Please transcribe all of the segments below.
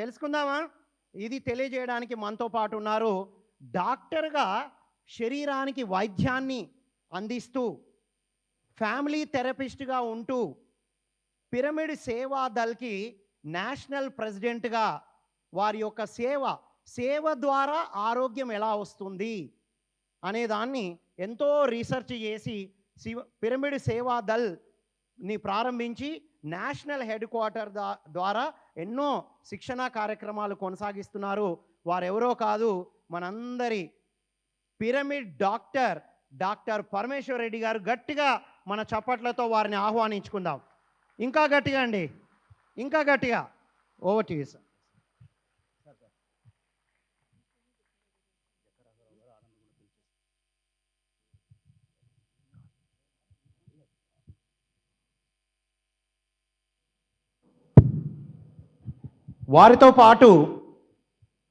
తెలుసుకుందామా? ఇది తెలియజేయడానికి మనతో పాటు ఉన్నారు. డాక్టర్గా శరీరానికి వైద్యాన్ని అందిస్తూ, ఫ్యామిలీ థెరపిస్ట్గా ఉంటూ, పిరమిడ్ సేవా దళ్కి నేషనల్ ప్రెసిడెంట్గా వారి యొక్క సేవ ద్వారా ఆరోగ్యం ఎలా వస్తుంది అనే దాన్ని ఎంతో రీసెర్చ్ చేసి పిరమిడ్ సేవా దళ్ని ప్రారంభించి నేషనల్ హెడ్ క్వార్టర్ ద్వారా ఎన్నో శిక్షణా కార్యక్రమాలు కొనసాగిస్తున్నారు. వారెవరో కాదు, మనందరి పిరమిడ్ డాక్టర్ పరమేశ్వర్ రెడ్డి గారు. గట్టిగా మన చప్పట్లతో వారిని ఆహ్వానించుకుందాం. ఇంకా గట్టిగా అండి, ఇంకా గట్టిగా. Over to you sir. వారితో పాటు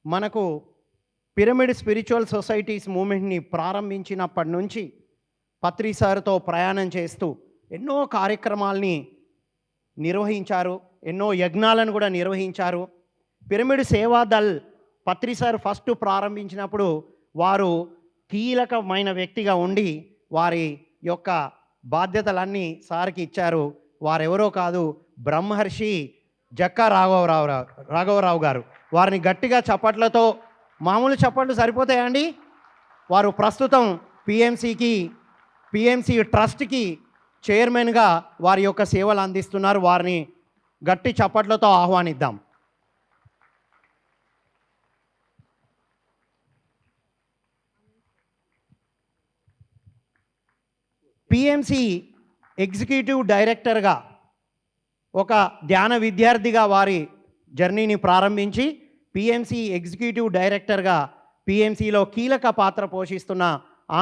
మనకు పిరమిడ్ స్పిరిచువల్ సొసైటీస్ మూమెంట్ని ప్రారంభించినప్పటి నుంచి పత్రి సార్తో ప్రయాణం చేస్తూ ఎన్నో కార్యక్రమాల్ని నిర్వహించారు, ఎన్నో యజ్ఞాలను కూడా నిర్వహించారు. పిరమిడ్ సేవా దళ్ పత్రి సార్ ఫస్ట్ ప్రారంభించినప్పుడు వారు కీలకమైన వ్యక్తిగా ఉండి వారి యొక్క బాధ్యతలన్నీ సార్కి ఇచ్చారు. వారెవరో కాదు, బ్రహ్మర్షి జక్కా రాఘవరావు గారు. వారిని గట్టిగా చప్పట్లతో, మామూలు చప్పట్లు సరిపోతాయండి. వారు ప్రస్తుతం పిఎంసి ట్రస్ట్కి చైర్మన్గా వారి యొక్క సేవలు అందిస్తున్నారు. వారిని గట్టి చప్పట్లతో ఆహ్వానిద్దాం. పిఎంసి ఎగ్జిక్యూటివ్ డైరెక్టర్గా, ఒక ధ్యాన విద్యార్థిగా వారి జర్నీని ప్రారంభించి పిఎంసి ఎగ్జిక్యూటివ్ డైరెక్టర్గా పిఎంసిలో కీలక పాత్ర పోషిస్తున్న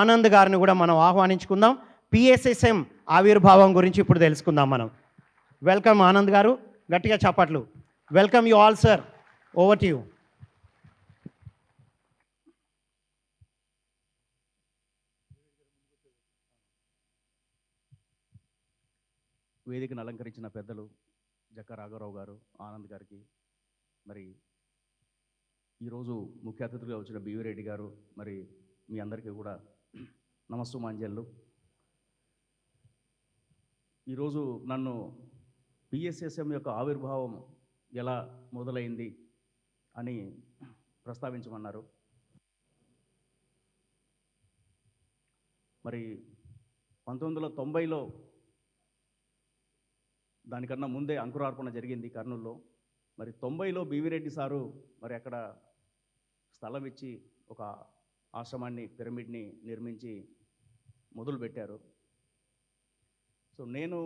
ఆనంద్ గారిని కూడా మనం ఆహ్వానించుకుందాం. పిఎస్ఎస్ఎం ఆవిర్భావం గురించి ఇప్పుడు తెలుసుకుందాం మనం. వెల్కమ్ ఆనంద్ గారు, గట్టిగా చప్పట్లు. Welcome you all sir, over to you. వేదికను అలంకరించిన పెద్దలు జక్కా రాఘవరావు గారు, ఆనంద్ గారికి, మరి ఈరోజు ముఖ్య అతిథులుగా వచ్చిన బివి రెడ్డి గారు, మరి మీ అందరికీ కూడా నమస్సుమాంజలు. ఈరోజు నన్ను పిఎస్ఎస్ఎం యొక్క ఆవిర్భావం ఎలా మొదలైంది అని ప్రస్తావించమన్నారు. మరి 1990లో దానికన్నా ముందే అంకురార్పణ జరిగింది కర్నూలులో. మరి 90లో బివి రెడ్డి సారు మరి అక్కడ స్థలం ఇచ్చి ఒక ఆశ్రమాన్ని, పిరమిడ్ని నిర్మించి మొదలుపెట్టారు. సో నేను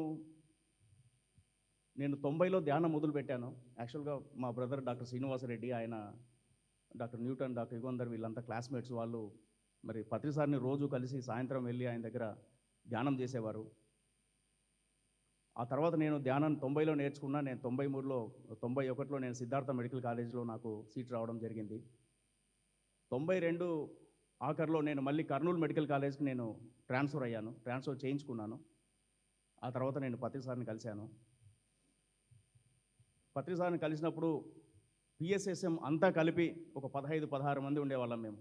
90లో ధ్యానం మొదలుపెట్టాను. యాక్చువల్గా మా బ్రదర్ డాక్టర్ శ్రీనివాసరెడ్డి, ఆయన డాక్టర్ న్యూటన్, డాక్టర్ యుగంధర్ వీళ్ళంతా క్లాస్మేట్స్. వాళ్ళు మరి పత్రి సార్ని రోజు కలిసి సాయంత్రం వెళ్ళి ఆయన దగ్గర ధ్యానం చేసేవారు. ఆ తర్వాత నేను ధ్యానం 90లో నేర్చుకున్నా. నేను 91లో నేను సిద్ధార్థ మెడికల్ కాలేజ్లో నాకు సీట్ రావడం జరిగింది. 92 ఆఖరిలో నేను మళ్ళీ కర్నూలు మెడికల్ కాలేజ్కి నేను ట్రాన్స్ఫర్ చేయించుకున్నాను. ఆ తర్వాత నేను పత్రి సార్ని కలిశాను. పత్రి సార్ని కలిసినప్పుడు పిఎస్ఎస్ఎం అంతా కలిపి ఒక 15-16 మంది ఉండేవాళ్ళం మేము.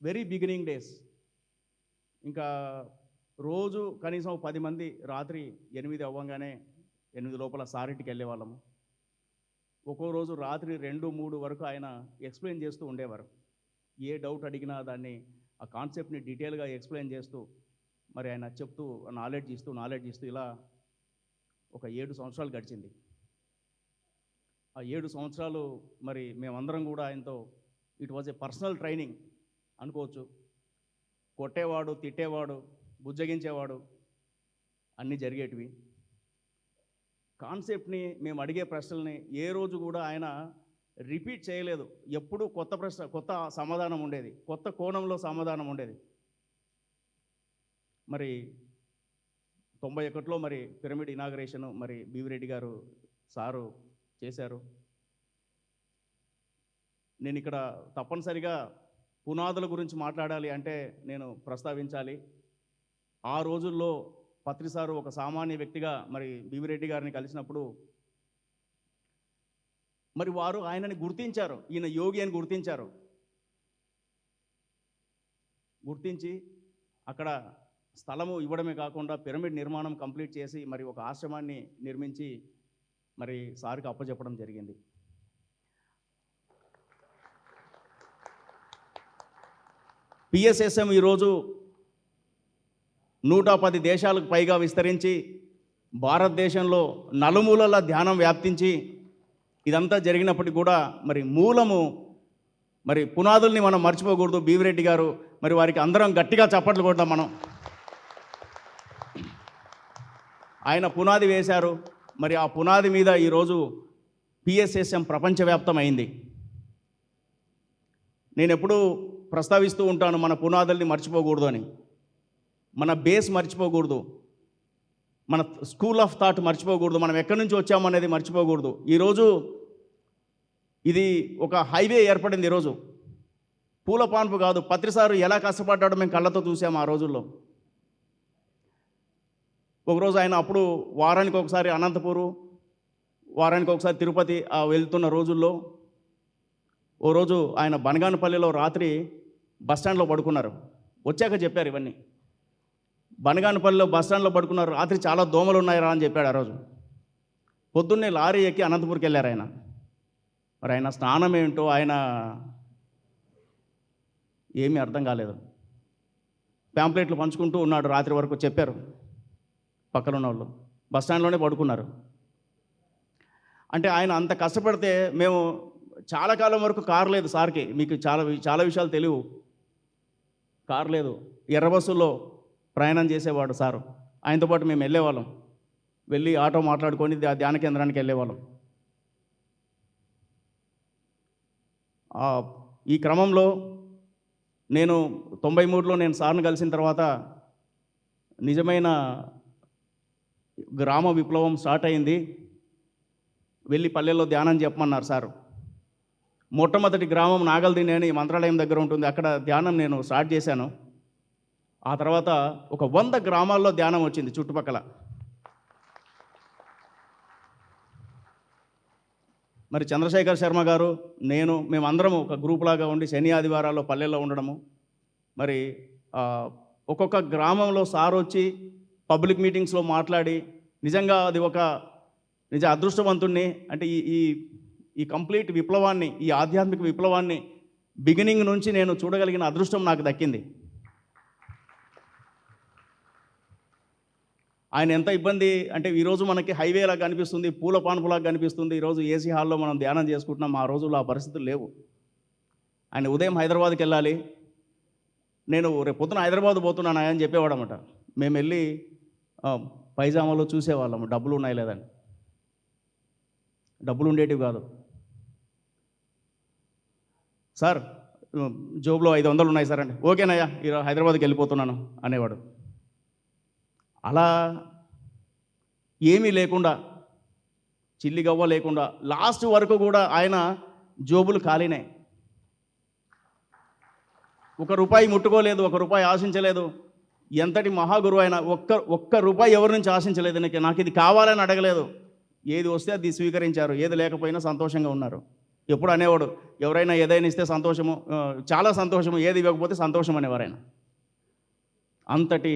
Very beginning days. ఇంకా రోజు కనీసం 10 మంది రాత్రి 8 అవ్వగానే 8 లోపల సారింటికి వెళ్ళేవాళ్ళము. ఒక్కో రోజు రాత్రి 2-3 వరకు ఆయన ఎక్స్ప్లెయిన్ చేస్తూ ఉండేవారు. ఏ డౌట్ అడిగినా దాన్ని, ఆ కాన్సెప్ట్ని డీటెయిల్గా ఎక్స్ప్లెయిన్ చేస్తూ మరి ఆయన చెప్తూ నాలెడ్జ్ ఇస్తూ ఇలా ఒక 7 సంవత్సరాలు గడిచింది. ఆ 7 సంవత్సరాలు మరి మేమందరం కూడా ఆయనతో, it was a personal training అనుకోవచ్చు. కొట్టేవాడు, తిట్టేవాడు, బుజ్జగించేవాడు, అన్నీ జరిగేటివి. కాన్సెప్ట్ని, మేము అడిగే ప్రశ్నల్ని ఏ రోజు కూడా ఆయన రిపీట్ చేయలేదు. ఎప్పుడూ కొత్త ప్రశ్న, కొత్త సమాధానం ఉండేది, కొత్త కోణంలో సమాధానం ఉండేది. మరి 91లో మరి పిరమిడ్ ఇనాగరేషన్ మరి బివి రెడ్డి గారు సారు చేశారు. నేను ఇక్కడ తప్పనిసరిగా పునాదుల గురించి మాట్లాడాలి అంటే నేను ప్రస్తావించాలి. ఆ రోజుల్లో పత్రి సారు ఒక సామాన్య వ్యక్తిగా మరి బివి రెడ్డి గారిని కలిసినప్పుడు మరి వారు ఆయనని గుర్తించారు, ఈయన యోగి అని గుర్తించారు. గుర్తించి అక్కడ స్థలము ఇవ్వడమే కాకుండా పిరమిడ్ నిర్మాణం కంప్లీట్ చేసి మరి ఒక ఆశ్రమాన్ని నిర్మించి మరి సార్కి అప్పచెప్పడం జరిగింది. పిఎస్ఎస్ఎం ఈరోజు 110 దేశాలకు పైగా విస్తరించి భారతదేశంలో నలుమూలల ధ్యానం వ్యాప్తించి ఇదంతా జరిగినప్పటికీ కూడా మరి మూలము మరి పునాదుల్ని మనం మర్చిపోకూడదు. బీవిరెడ్డి గారు మరి వారికి అందరం గట్టిగా చప్పట్లు కొడతాం మనం. ఆయన పునాది వేశారు. మరి ఆ పునాది మీద ఈరోజు పిఎస్ఎస్ఎం ప్రపంచవ్యాప్తమైంది. నేను ఎప్పుడూ ప్రస్తావిస్తూ ఉంటాను, మన పునాదుల్ని మర్చిపోకూడదు అని. మన బేస్ మర్చిపోకూడదు, మన స్కూల్ ఆఫ్ థాట్ మర్చిపోకూడదు, మనం ఎక్కడి నుంచి వచ్చామనేది మర్చిపోకూడదు. ఈరోజు ఇది ఒక హైవే ఏర్పడింది. ఈరోజు పూల పాన్పు కాదు, పత్రిసారు ఎలా కష్టపడ్డాడో మేము కళ్ళతో చూసాము ఆ రోజుల్లో. ఒకరోజు ఆయన అప్పుడు వారానికి ఒకసారి అనంతపూరు, వారానికి ఒకసారి తిరుపతి వెళ్తున్న రోజుల్లో ఓ రోజు ఆయన బనగానపల్లిలో రాత్రి బస్టాండ్లో పడుకున్నారు. వచ్చాక చెప్పారు ఇవన్నీ. బనగానపల్లిలో బస్టాండ్లో పడుకున్నారు, రాత్రి చాలా దోమలు ఉన్నాయిరా అని చెప్పాడు ఆ రోజు. పొద్దున్నే లారీ ఎక్కి అనంతపూర్కి వెళ్ళారు ఆయన. మరి ఆయన స్నానం ఏంటో ఆయన ఏమీ అర్థం కాలేదు. ప్యాంప్లెట్లు పంచుకుంటూ ఉన్నాడు రాత్రి వరకు, చెప్పారు పక్కన ఉన్న వాళ్ళు. బస్టాండ్లోనే పడుకున్నారు. అంటే ఆయన అంత కష్టపడితే మేము చాలా కాలం వరకు కారు లేదు సార్కి, మీకు చాలా విషయాలు తెలియవు. కారు లేదు, ఎర్ర బస్సుల్లో ప్రయాణం చేసేవాడు సారు. ఆయనతో పాటు మేము వెళ్ళేవాళ్ళం, వెళ్ళి ఆటో మాట్లాడుకొని ధ్యాన కేంద్రానికి వెళ్ళేవాళ్ళం. ఈ క్రమంలో నేను 93లో నేను సార్ని కలిసిన తర్వాత నిజమైన గ్రామ విప్లవం స్టార్ట్ అయింది. వెళ్ళి పల్లెల్లో ధ్యానం చెప్పమన్నారు సారు. మొట్టమొదటి గ్రామం నాగల్దిని అని మంత్రాలయం దగ్గర ఉంటుంది, అక్కడ ధ్యానం నేను స్టార్ట్ చేశాను. ఆ తర్వాత ఒక 100 గ్రామాల్లో ధ్యానం వచ్చింది చుట్టుపక్కల. మరి చంద్రశేఖర్ శర్మ గారు, మేమందరము ఒక గ్రూప్ లాగా ఉండి శని ఆదివారాల్లో పల్లెల్లో ఉండడము. మరి ఒక్కొక్క గ్రామంలో సార్ వచ్చి పబ్లిక్ మీటింగ్స్లో మాట్లాడి నిజంగా అది ఒక అదృష్టవంతుణ్ణి. అంటే ఈ కంప్లీట్ విప్లవాన్ని, ఈ ఆధ్యాత్మిక విప్లవాన్ని బిగినింగ్ నుంచి నేను చూడగలిగిన అదృష్టం నాకు దక్కింది. ఆయన ఎంత ఇబ్బంది అంటే ఈరోజు మనకి హైవేలాగా కనిపిస్తుంది, పూల పాన్పులాగా కనిపిస్తుంది. ఈరోజు ఏసీ హాల్లో మనం ధ్యానం చేసుకుంటున్నాం. ఆ రోజుల్లో ఆ పరిస్థితులు లేవు. ఆయన ఉదయం హైదరాబాద్కి వెళ్ళాలి, నేను రేపు పొద్దున హైదరాబాద్ పోతున్నాను అని చెప్పేవాడు అన్నమాట. మేము వెళ్ళి పైజామాలో చూసేవాళ్ళము డబ్బులు ఉన్నాయి లేదని. డబ్బులు ఉండేటివి కాదు. సార్ జోబులో 500 ఉన్నాయి సార్ అంటే, ఓకేనయ్యా ఈరోజు హైదరాబాద్కి వెళ్ళిపోతున్నాను అనేవాడు. అలా ఏమీ లేకుండా, చిల్లి గవ్వ లేకుండా లాస్ట్ వరకు కూడా ఆయన జోబులు ఖాళీనే. ₹1 ముట్టుకోలేదు, ₹1 ఆశించలేదు. ఎంతటి మహాగురువు ఆయన, ఒక్క రూపాయి ఎవరి నుంచి ఆశించలేదు. నాకు ఇది కావాలని అడగలేదు. ఏది వస్తే అది స్వీకరించారు, ఏది లేకపోయినా సంతోషంగా ఉన్నారు. ఎప్పుడు అనేవాడు, ఎవరైనా ఏదైనా ఇస్తే సంతోషము, చాలా సంతోషము, ఏది ఇవ్వకపోతే సంతోషం అనేవారు ఆయన. అంతటి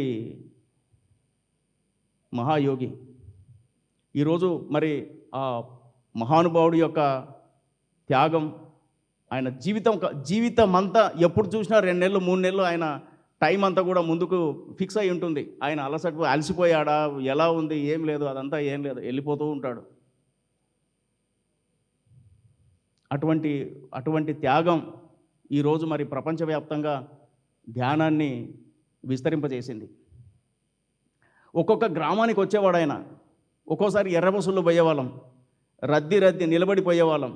మహాయోగి. ఈరోజు మరి ఆ మహానుభావుడి యొక్క త్యాగం, ఆయన జీవితం అంతా ఎప్పుడు చూసినా 2 నెలలు 3 నెలలు ఆయన టైం అంతా కూడా ముందుకు ఫిక్స్ అయి ఉంటుంది. ఆయన అలసిపోయాడా, ఎలా ఉంది, ఏం లేదు, అదంతా ఏం లేదు, వెళ్ళిపోతూ ఉంటాడు. అటువంటి త్యాగం ఈరోజు మరి ప్రపంచవ్యాప్తంగా ధ్యానాన్ని విస్తరింపజేసింది. ఒక్కొక్క గ్రామానికి వచ్చేవాడు ఆయన. ఒక్కోసారి ఎర్ర బస్సుల్లో పోయేవాళ్ళం, రద్దీ నిలబడిపోయేవాళ్ళం.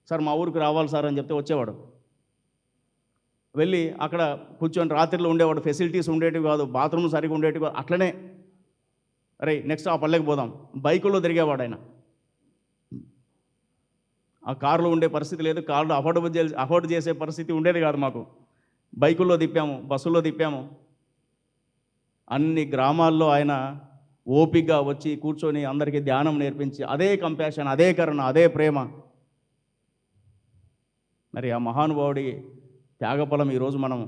సార్ మా ఊరికి రావాలి సార్ అని చెప్తే వచ్చేవాడు. వెళ్ళి అక్కడ కూర్చొని రాత్రిలో ఉండేవాడు. ఫెసిలిటీస్ ఉండేటివి కాదు, బాత్రూమ్ సరిగా ఉండేటివి కాదు. అట్లనే అరే నెక్స్ట్ ఆ పల్లెకి పోదాం, బైకుల్లో తిరిగేవాడు ఆయన. ఆ కారులో ఉండే పరిస్థితి లేదు, కార్లు అఫోర్డ్ చేసే పరిస్థితి ఉండేది కాదు మాకు. బైకుల్లో తిప్పాము, బస్సుల్లో తిప్పాము. అన్ని గ్రామాల్లో ఆయన ఓపికగా వచ్చి కూర్చొని అందరికీ ధ్యానం నేర్పించి, అదే కంపాషన్, అదే కరుణ, అదే ప్రేమ మరి ఆ మహానుభావుడి త్యాగఫలం ఈరోజు మనం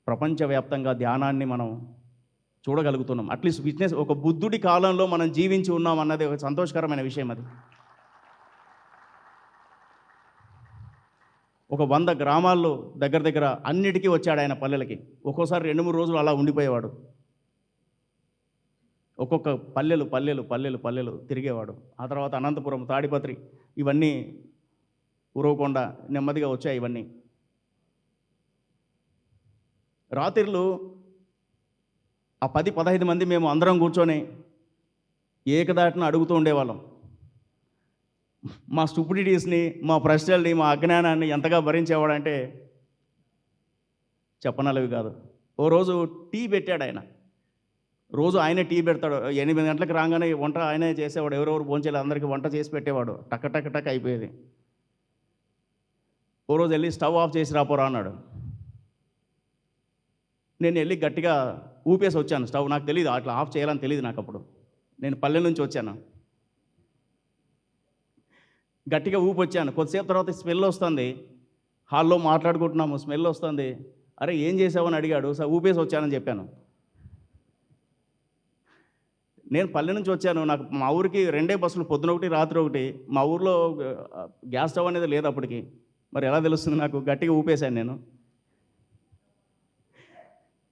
ప్రపంచవ్యాప్తంగా ధ్యానాన్ని మనం చూడగలుగుతున్నాం. అట్లీస్ట్ విట్నెస్ ఒక బుద్ధుడి కాలంలో మనం జీవించి ఉన్నాం అన్నది ఒక సంతోషకరమైన విషయం. అది ఒక 100 గ్రామాల్లో దగ్గర దగ్గర అన్నిటికీ వచ్చాడు ఆయన పల్లెలకి. ఒక్కోసారి 2-3 రోజులు అలా ఉండిపోయేవాడు. ఒక్కొక్క పల్లెలు పల్లెలు పల్లెలు పల్లెలు తిరిగేవాడు. ఆ తర్వాత అనంతపురం, తాడిపత్రి, ఇవన్నీ ఉరవకొండ నెమ్మదిగా వచ్చాయి. ఇవన్నీ రాత్రిళ్ళు ఆ 10-15 మంది మేము అందరం కూర్చొని ఏకదాటిన అడుగుతూ ఉండేవాళ్ళం. మా స్టూపిడిటీస్ని, మా ప్రశ్నల్ని, మా అజ్ఞానాన్ని ఎంతగా భరించేవాడంటే చెప్పనలవి కాదు. ఓ రోజు టీ పెట్టాడు ఆయన. రోజు ఆయనే టీ పెడతాడు. 8 గంటలకు రాగానే వంట ఆయనే చేసేవాడు. ఎవరెవరు భోంచేయాలి అందరికీ వంట చేసి పెట్టేవాడు. టక్ టక్ టక్ అయిపోయేది. ఓ రోజు వెళ్ళి స్టవ్ ఆఫ్ చేసి రాపోరా అన్నాడు. నేను వెళ్ళి గట్టిగా ఊపేసి వచ్చాను స్టవ్. నాకు తెలియదు అట్లా ఆఫ్ చేయాలని తెలియదు నాకు అప్పుడు. నేను పల్లె నుంచి వచ్చాను. గట్టిగా ఊపొచ్చాను. కొద్దిసేపు తర్వాత స్మెల్ వస్తుంది. హాల్లో మాట్లాడుకుంటున్నాము, స్మెల్ వస్తుంది. అరే ఏం చేసావని అడిగాడు. సార్ ఊపేసి వచ్చానని చెప్పాను. నేను పల్లె నుంచి వచ్చాను. నాకు మా ఊరికి 2 బస్సులు, పొద్దున ఒకటి రాత్రి ఒకటి. మా ఊర్లో గ్యాస్ స్టవ్ అనేది లేదు అప్పటికి. మరి ఎలా తెలుస్తుంది నాకు? గట్టిగా ఊపేశాను నేను.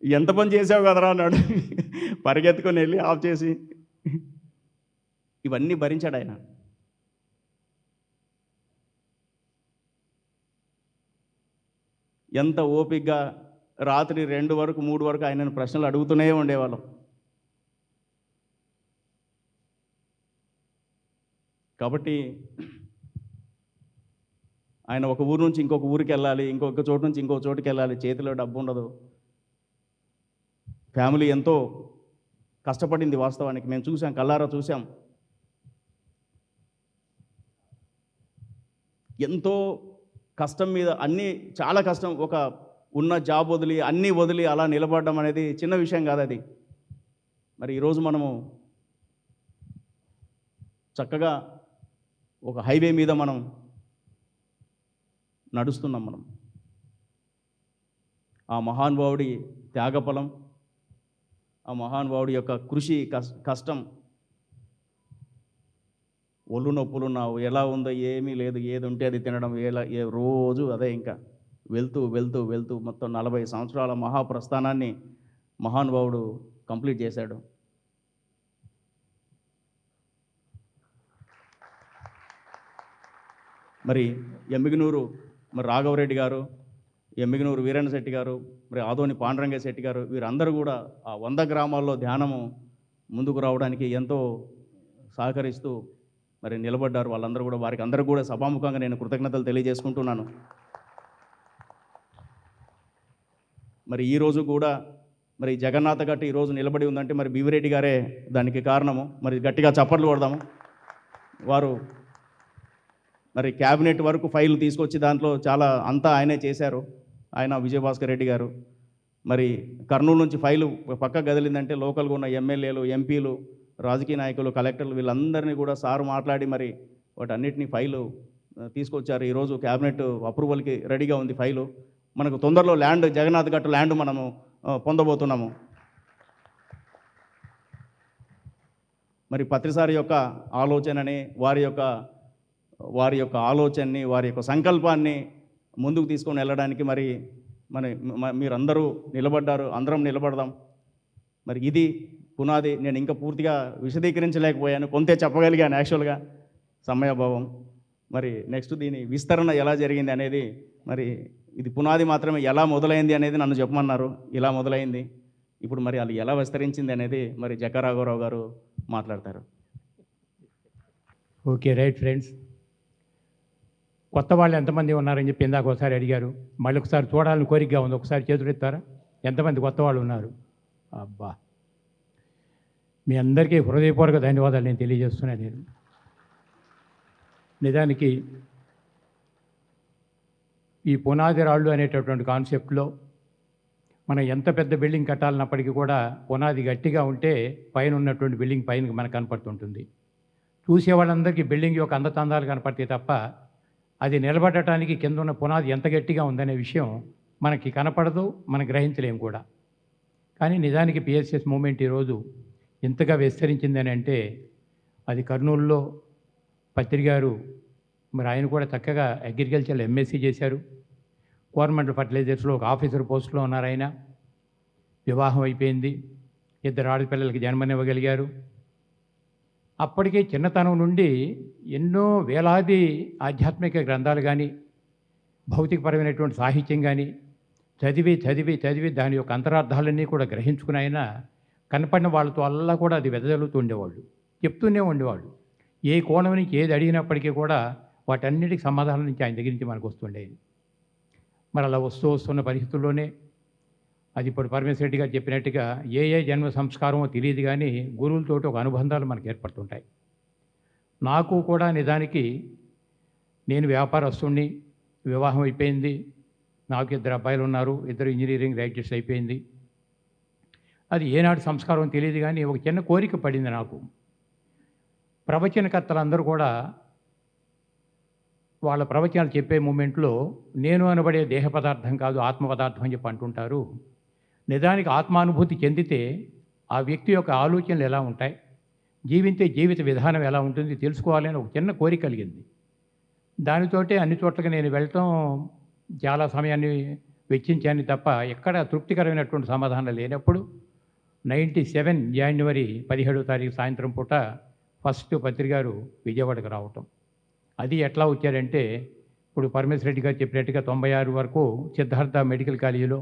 ఎంత పని చేసావు కదరా అన్నాడు. పరిగెత్తుకొని వెళ్ళి ఆఫ్ చేసి ఇవన్నీ భరించాడు ఆయన. ఎంత ఓపికగా రాత్రి 2 వరకు 3 వరకు ఆయనను ప్రశ్నలు అడుగుతూనే ఉండేవాళ్ళం. కాబట్టి ఆయన ఒక ఊరు నుంచి ఇంకొక ఊరికి వెళ్ళాలి, ఇంకొక చోటు నుంచి ఇంకొక చోటుకి వెళ్ళాలి. చేతిలో డబ్బు ఉండదు. ఫ్యామిలీ ఎంతో కష్టపడింది. వాస్తవానికి మేము చూసాం, కళ్ళారా చూసాం. ఎంతో కష్టం మీద అన్నీ చాలా కష్టం. ఒక ఉన్న జాబ్ వదిలి అన్నీ వదిలి అలా నిలబడడం అనేది చిన్న విషయం కాదు అది. మరి ఈరోజు మనము చక్కగా ఒక హైవే మీద మనం నడుస్తున్నాం. మనం ఆ మహానుభావుడి త్యాగఫలం, ఆ మహానుభావుడి యొక్క కృషి, కష్టం. ఒళ్ళు నొప్పులున్నావు, ఎలా ఉందో ఏమీ లేదు, ఏది ఉంటే అది తినడం, రోజు అదే. ఇంకా వెళ్తూ వెళ్తూ వెళ్తూ మొత్తం 40 సంవత్సరాల మహాప్రస్థానాన్ని మహానుభావుడు కంప్లీట్ చేశాడు. మరి ఎమ్మిగనూరు మరి రాఘవరెడ్డి గారు, ఎమ్మిగనూరు వీరేంద్ర శెట్టి గారు, మరి ఆదోని పాండురంగ శెట్టి గారు, వీరందరూ కూడా ఆ 100 గ్రామాల్లో ధ్యానము ముందుకు రావడానికి ఎంతో సహకరిస్తూ మరి నిలబడ్డారు. వాళ్ళందరూ కూడా, వారికి అందరూ కూడా సభాముఖంగా నేను కృతజ్ఞతలు తెలియజేసుకుంటున్నాను. మరి ఈరోజు కూడా మరి జగన్నాథ గట్టు ఈరోజు నిలబడి ఉందంటే మరి బివిరెడ్డి గారే దానికి కారణము. మరి గట్టిగా చప్పట్లు కొడదాము. వారు మరి క్యాబినెట్ వరకు ఫైల్ తీసుకొచ్చి దాంట్లో చాలా అంతా ఆయనే చేశారు. ఆయన విజయభాస్కర్ రెడ్డి గారు. మరి కర్నూలు నుంచి ఫైలు పక్కకు కదిలిందంటే లోకల్గా ఉన్న ఎమ్మెల్యేలు, ఎంపీలు, రాజకీయ నాయకులు, కలెక్టర్లు, వీళ్ళందరినీ కూడా సారు మాట్లాడి మరి వాటన్నిటిని ఫైలు తీసుకొచ్చారు. ఈరోజు క్యాబినెట్ అప్రూవల్కి రెడీగా ఉంది ఫైలు. మనకు తొందరలో ల్యాండ్, జగన్నాథ్ గట్టు ల్యాండ్ మనము పొందబోతున్నాము. మరి పత్రిసారి యొక్క ఆలోచనని, వారి యొక్క ఆలోచనని, వారి యొక్క సంకల్పాన్ని ముందుకు తీసుకొని వెళ్ళడానికి మరి మీరందరూ నిలబడ్డారు. అందరం నిలబడదాం. మరి ఇది పునాది. నేను ఇంకా పూర్తిగా విశదీకరించలేకపోయాను, కొంతే చెప్పగలిగాను యాక్చువల్గా, సమయాభావం. మరి నెక్స్ట్ దీని విస్తరణ ఎలా జరిగింది అనేది, మరి ఇది పునాది మాత్రమే, ఎలా మొదలైంది అనేది నన్ను చెప్పమన్నారు. ఇలా మొదలైంది. ఇప్పుడు మరి అది ఎలా విస్తరించింది అనేది మరి జక్క రాఘవరావు గారు మాట్లాడతారు. Okay, right friends. కొత్త వాళ్ళు ఎంతమంది ఉన్నారని చెప్పి ఇందాక ఒకసారి అడిగారు. మళ్ళీ ఒకసారి చూడాలని కోరికగా ఉంది. ఒకసారి చేతులు ఎత్తారా? ఎంతమంది కొత్త వాళ్ళు ఉన్నారు? అబ్బా, మీ అందరికీ హృదయపూర్వక ధన్యవాదాలు నేను తెలియజేస్తున్నాను. నేను నిజానికి ఈ పునాది రాళ్ళు అనేటటువంటి కాన్సెప్ట్లో మనం ఎంత పెద్ద బిల్డింగ్ కట్టాలన్నప్పటికీ కూడా పునాది గట్టిగా ఉంటే పైన ఉన్నటువంటి బిల్డింగ్ పైన మనకు కనపడుతుంటుంది. చూసే వాళ్ళందరికీ బిల్డింగ్ యొక్క అందతందాలు కనపడతాయి తప్ప అది నిలబడటానికి కింద ఉన్న పునాది ఎంత గట్టిగా ఉందనే విషయం మనకి కనపడదు, మనం గ్రహించలేం కూడా. కానీ నిజానికి పిఎస్ఎస్ మూమెంట్ ఈరోజు ఇంతగా విస్తరించిందని అంటే అది కర్నూలులో పత్రి గారు, మరి ఆయన కూడా చక్కగా అగ్రికల్చర్ ఎంఎస్సీ చేశారు. గవర్నమెంట్ ఫర్టిలైజర్స్లో ఒక ఆఫీసర్ పోస్టులో ఉన్నారు ఆయన. వివాహం అయిపోయింది, 2 ఆడపిల్లలకి జన్మనివ్వగలిగారు. అప్పటికే చిన్నతనం నుండి ఎన్నో వేలాది ఆధ్యాత్మిక గ్రంథాలు కానీ, భౌతికపరమైనటువంటి సాహిత్యం కానీ చదివి చదివి చదివి దాని యొక్క అంతరార్థాలన్నీ కూడా గ్రహించుకుని ఆయన కనపడిన వాళ్ళతో అల్లా కూడా అది వెదజల్లుతూ ఉండేవాళ్ళు, చెప్తూనే ఉండేవాళ్ళు. ఏ కోణం నుంచి ఏది అడిగినప్పటికీ కూడా వాటన్నిటికి సమాధానం నుంచి ఆయన దగ్గర నుంచి మనకు వస్తుండేది. మరి అలా వస్తున్న పరిస్థితుల్లోనే అది ఇప్పుడు పరమేశ్వర రెడ్డి గారు చెప్పినట్టుగా ఏ జన్మ సంస్కారమో తెలియదు, కానీ గురువులతోటి ఒక అనుబంధాలు మనకు ఏర్పడుతుంటాయి. నాకు కూడా నిజానికి నేను వ్యాపారస్తుడిని, వివాహం అయిపోయింది, నాకు 2 అబ్బాయిలు ఉన్నారు, 2 ఇంజనీరింగ్ గ్రాడ్యుయేట్స్ అయిపోయింది. అది ఏనాడు సంస్కారం తెలియదు, కానీ ఒక చిన్న కోరిక పడింది నాకు. ప్రవచనకర్తలందరూ కూడా వాళ్ళ ప్రవచనాలు చెప్పే మూమెంట్లో నేను అనబడే దేహ పదార్థం కాదు, ఆత్మ పదార్థం అని చెప్పి అంటుంటారు. నిజానికి ఆత్మానుభూతి చెందితే ఆ వ్యక్తి యొక్క ఆలోచనలు ఎలా ఉంటాయి, జీవించే జీవిత విధానం ఎలా ఉంటుంది తెలుసుకోవాలని ఒక చిన్న కోరిక కలిగింది. దానితోటే అన్ని చోట్లకి నేను వెళ్ళటం, చాలా సమయాన్ని వెచ్చించాను తప్ప ఎక్కడ తృప్తికరమైనటువంటి సమాధానం లేనప్పుడు 97 జనవరి 17వ తారీఖు సాయంత్రం పూట ఫస్ట్ పత్రి గారు విజయవాడకు రావటం. అది ఎట్లా వచ్చారంటే, ఇప్పుడు పరమేశ్వర రెడ్డి గారు చెప్పినట్టుగా 96 వరకు సిద్ధార్థ మెడికల్ కాలేజీలో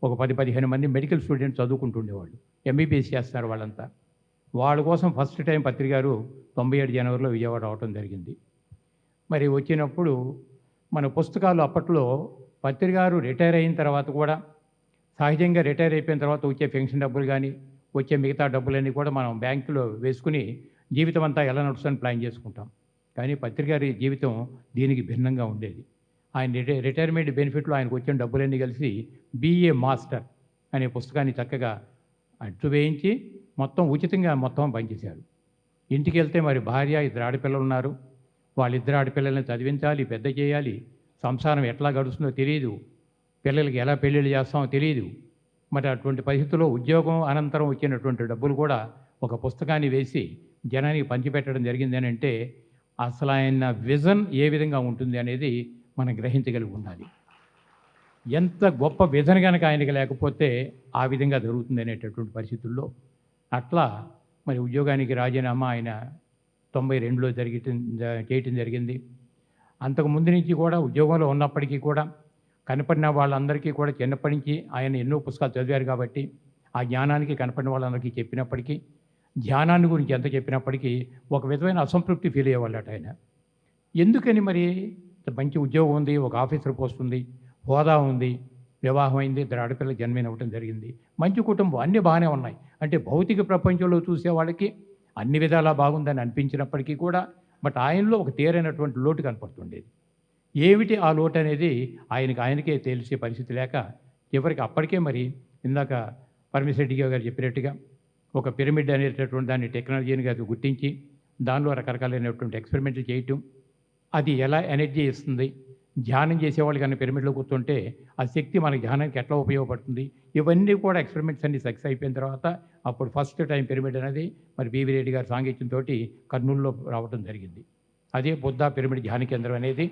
ఒక 10-15 మంది మెడికల్ స్టూడెంట్స్ చదువుకుంటుండేవాళ్ళు, ఎంబీబీఎస్ చేస్తారు వాళ్ళంతా. వాళ్ళ కోసం ఫస్ట్ టైం పత్రి గారు 97 జనవరిలో విజయవాడ రావటం జరిగింది. మరి వచ్చినప్పుడు మన పుస్తకాలు అప్పట్లో పత్రి గారు రిటైర్ అయిన తర్వాత కూడా సహజంగా రిటైర్ అయిపోయిన తర్వాత వచ్చే పెన్షన్ డబ్బులు కానీ వచ్చే మిగతా డబ్బులన్నీ కూడా మనం బ్యాంకులో వేసుకుని జీవితం అంతా ఎలా నడుస్తుందని ప్లాన్ చేసుకుంటాం. కానీ పత్రి గారి జీవితం దీనికి భిన్నంగా ఉండేది. ఆయన రిటైర్మెంట్ బెనిఫిట్లో ఆయనకు వచ్చిన డబ్బులన్నీ కలిసి BA మాస్టర్ అనే పుస్తకాన్ని చక్కగా అచ్చు వేయించి మొత్తం ఉచితంగా మొత్తం పనిచేశారు. ఇంటికి వెళ్తే మరి భార్య, 2 ఆడపిల్లలు ఉన్నారు, వాళ్ళిద్దరు ఆడపిల్లల్ని చదివించాలి, పెద్ద చేయాలి, సంసారం ఎట్లా గడుస్తుందో తెలియదు, పిల్లలకి ఎలా పెళ్ళిళ్ళు చేస్తామో తెలియదు. మరి అటువంటి పరిస్థితుల్లో ఉద్యోగం అనంతరం వచ్చినటువంటి డబ్బులు కూడా ఒక పుస్తకాన్ని వేసి జనానికి పంచిపెట్టడం జరిగింది అని అంటే అసలు ఆయన విజన్ ఏ విధంగా ఉంటుంది అనేది మనం గ్రహించగలిగి ఉండాలి. ఎంత గొప్ప విజన్ కనుక ఆయనకి లేకపోతే ఆ విధంగా జరుగుతుంది అనేటటువంటి పరిస్థితుల్లో అట్లా మరి ఉద్యోగానికి రాజీనామా ఆయన 92లో చేయటం జరిగింది. అంతకు ముందు నుంచి కూడా ఉద్యోగంలో ఉన్నప్పటికీ కూడా కనపడిన వాళ్ళందరికీ కూడా చిన్నప్పటి నుంచి ఆయన ఎన్నో పుస్తకాలు చదివారు కాబట్టి ఆ జ్ఞానానికి కనపడిన వాళ్ళందరికీ చెప్పినప్పటికీ, ధ్యానాన్ని గురించి ఎంత చెప్పినప్పటికీ ఒక విధమైన అసంతృప్తి ఫీల్ అయ్యేవాళ్ళట ఆయన. ఎందుకని మరి మంచి ఉద్యోగం ఉంది, ఒక ఆఫీసర్ పోస్ట్ ఉంది, హోదా ఉంది, వివాహం అయింది, 2 ఆడపిల్లలకు జన్మనివ్వటం జరిగింది, మంచి కుటుంబం, అన్నీ బాగానే ఉన్నాయి. అంటే భౌతిక ప్రపంచంలో చూసే వాళ్ళకి అన్ని విధాలా బాగుందని అనిపించినప్పటికీ కూడా బట్ ఆయనలో ఒక తీరైనటువంటి లోటు కనపడుతుండేది. ఏమిటి ఆ లోటు అనేది ఆయనకే తెలిసే పరిస్థితి లేక చివరికి అప్పటికే మరి ఇందాక పరమేశ్వర రెడ్డి గారు చెప్పినట్టుగా ఒక పిరమిడ్ అనేటటువంటి దాన్ని టెక్నాలజీని గారు గుర్తించి దానిలో రకరకాలైనటువంటి ఎక్స్పెరిమెంట్లు చేయటం, అది ఎలా ఎనర్జీ ఇస్తుంది, ధ్యానం చేసేవాళ్ళు కానీ పిరమిడ్లో కూర్చుంటే ఆ శక్తి మన ధ్యానానికి ఎట్లా ఉపయోగపడుతుంది, ఇవన్నీ కూడా ఎక్స్పెరిమెంట్స్ అన్ని సక్సెస్ అయిపోయిన తర్వాత అప్పుడు ఫస్ట్ టైం పిరమిడ్ అనేది మరి బీవీ రెడ్డి గారి సాంగత్యంతో కర్నూలులో రావడం జరిగింది. అదే బుద్ధ పిరమిడ్ ధ్యాన కేంద్రం అనేది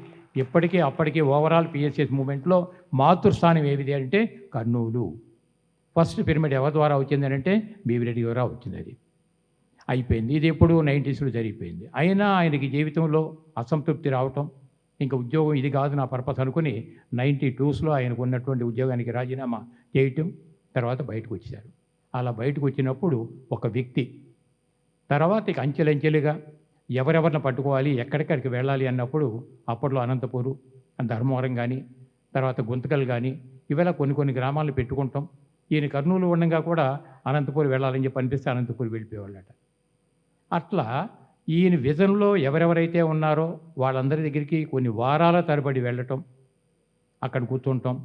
ఇప్పటికీ అప్పటికీ ఓవరాల్ పిఎస్ఎస్ మూమెంట్లో మాతృస్థానం ఏమిది అంటే కర్నూలు. ఫస్ట్ పిరమిడ్ ఎవరి ద్వారా వచ్చింది అంటే బీవీ రెడ్డి ద్వారా వచ్చింది. అది అయిపోయింది. ఇది ఎప్పుడు 90స్లో జరిగిపోయింది. అయినా ఆయనకి జీవితంలో అసంతృప్తి రావటం, ఇంకా ఉద్యోగం ఇది కాదు నా పర్పస్ అనుకుని 92స్లో ఆయనకు ఉన్నటువంటి ఉద్యోగానికి రాజీనామా చేయటం, తర్వాత బయటకు వచ్చారు. అలా బయటకు వచ్చినప్పుడు ఒక వ్యక్తి తర్వాత ఇక అంచెలంచెలుగా ఎవరెవరిని పట్టుకోవాలి, ఎక్కడిక్కడికి వెళ్ళాలి అన్నప్పుడు అప్పట్లో అనంతపూరు, ధర్మవరం కానీ తర్వాత గుంతకల్ కానీ ఇవేళ కొన్ని గ్రామాలను పెట్టుకుంటాం. ఈయన కర్నూలు ఉండగా కూడా అనంతపూర్ వెళ్ళాలని చెప్పి అనిపిస్తే అనంతపూర్ వెళ్ళిపోయేవాళ్ళట. అట్లా ఈయన విజన్లో ఎవరెవరైతే ఉన్నారో వాళ్ళందరి దగ్గరికి కొన్ని వారాల తరబడి వెళ్ళటం, అక్కడ కూర్చుంటాం,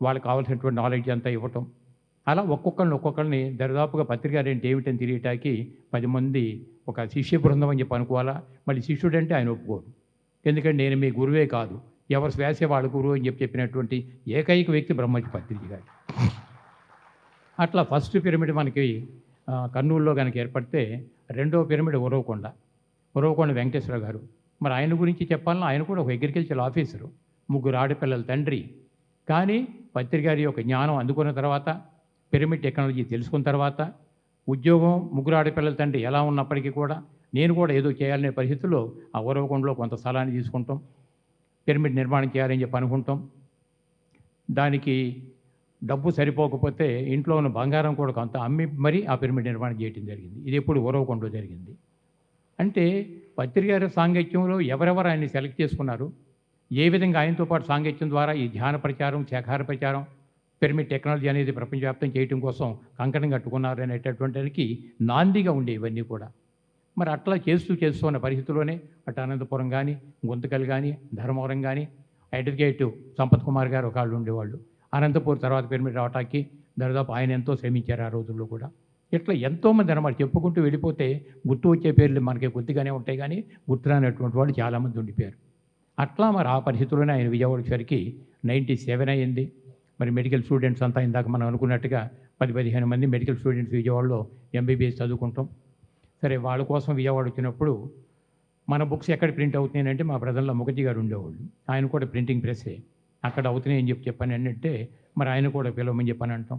వాళ్ళకి కావాల్సినటువంటి నాలెడ్జ్ అంతా ఇవ్వటం, అలా ఒక్కొక్కరిని దరిదాపుగా పత్రిక అంటే ఏమిటని తెలియటానికి 10 మంది ఒక శిష్య బృందం అని చెప్పి అనుకోవాలా. మళ్ళీ శిష్యుడంటే ఆయన ఒప్పుకోరు, ఎందుకంటే నేను మీ గురువే కాదు, ఎవరు శ్వాసే వాళ్ళ గురువు అని చెప్పినటువంటి ఏకైక వ్యక్తి బ్రహ్మర్షి పత్రిజీ గారు. అట్లా ఫస్ట్ పిరమిడ్ మనకి కర్నూలులో కనుక ఏర్పడితే రెండో పిరమిడ్ ఉరవకొండ వెంకటేశ్వర గారు. మరి ఆయన గురించి చెప్పాలన్నా ఆయన కూడా ఒక అగ్రికల్చర్ ఆఫీసరు, 3 ఆడపిల్లల తండ్రి. కానీ పత్రిక గారి యొక్క జ్ఞానం అందుకున్న తర్వాత, పిరమిడ్ టెక్నాలజీ తెలుసుకున్న తర్వాత, ఉద్యోగం 3 ఆడపిల్లల తండ్రి ఎలా ఉన్నప్పటికీ కూడా నేను కూడా ఏదో చేయాలనే పరిస్థితుల్లో ఆ ఉరవకొండలో కొంత స్థలాన్ని తీసుకుంటాం, పిరమిడ్ నిర్మాణం చేయాలని చెప్పి అనుకుంటాం. దానికి డబ్బు సరిపోకపోతే ఇంట్లో ఉన్న బంగారం కూడా కొంత అమ్మి మరీ ఆ పిరమిడ్ నిర్మాణం చేయడం జరిగింది. ఇది ఎప్పుడు ఉరవకొండలో జరిగింది. అంటే పత్రిక గారి సాంగత్యంలో ఎవరెవరు ఆయన్ని సెలెక్ట్ చేసుకున్నారు, ఏ విధంగా ఆయనతో పాటు సాంగత్యం ద్వారా ఈ ధ్యాన ప్రచారం, శాఖాహార ప్రచారం, పిరమిడ్ టెక్నాలజీ అనేది ప్రపంచవ్యాప్తం చేయడం కోసం కంకణం కట్టుకున్నారు అనేటటువంటికి నాందిగా ఉండే ఇవన్నీ కూడా. మరి అట్లా చేస్తూ ఉన్న పరిస్థితుల్లోనే అటు అనంతపురం కానీ, గుంతకల్ కానీ, ధర్మవరం కానీ అడ్వకేట్ సంపత్ కుమార్ గారు ఒకళ్ళు ఉండేవాళ్ళు. అనంతపూర్ తర్వాత పిరమిడ్ రావటానికి దాదాపు ఆయన ఎంతో శ్రమించారు ఆ రోజుల్లో కూడా. ఇట్లా ఎంతోమంది అన్నమాట. చెప్పుకుంటూ వెళ్ళిపోతే గుర్తు వచ్చే పేర్లు మనకి కొద్దిగానే ఉంటాయి, కానీ గుర్తురానటువంటి వాళ్ళు చాలామంది ఉండిపోయారు. అట్లా మరి ఆ పరిస్థితుల్లోనే ఆయన విజయవాడ వచ్చేసరికి 97 అయింది. మరి మెడికల్ స్టూడెంట్స్ అంతా ఇందాక మనం అనుకున్నట్టుగా 10-15 మంది మెడికల్ స్టూడెంట్స్ విజయవాడలో ఎంబీబీఎస్ చదువుకుంటాం. సరే, వాళ్ళ కోసం విజయవాడ వచ్చినప్పుడు మన బుక్స్ ఎక్కడ ప్రింట్ అవుతున్నాయంటే మా బ్రదర్లో ముఖర్జీ గారు ఉండేవాళ్ళు. ఆయన కూడా ప్రింటింగ్ ప్రెస్సే, అక్కడ అవుతున్నాయి అని చెప్పాను ఏంటంటే మరి ఆయన కూడా పిలవమని చెప్పని అంటాం.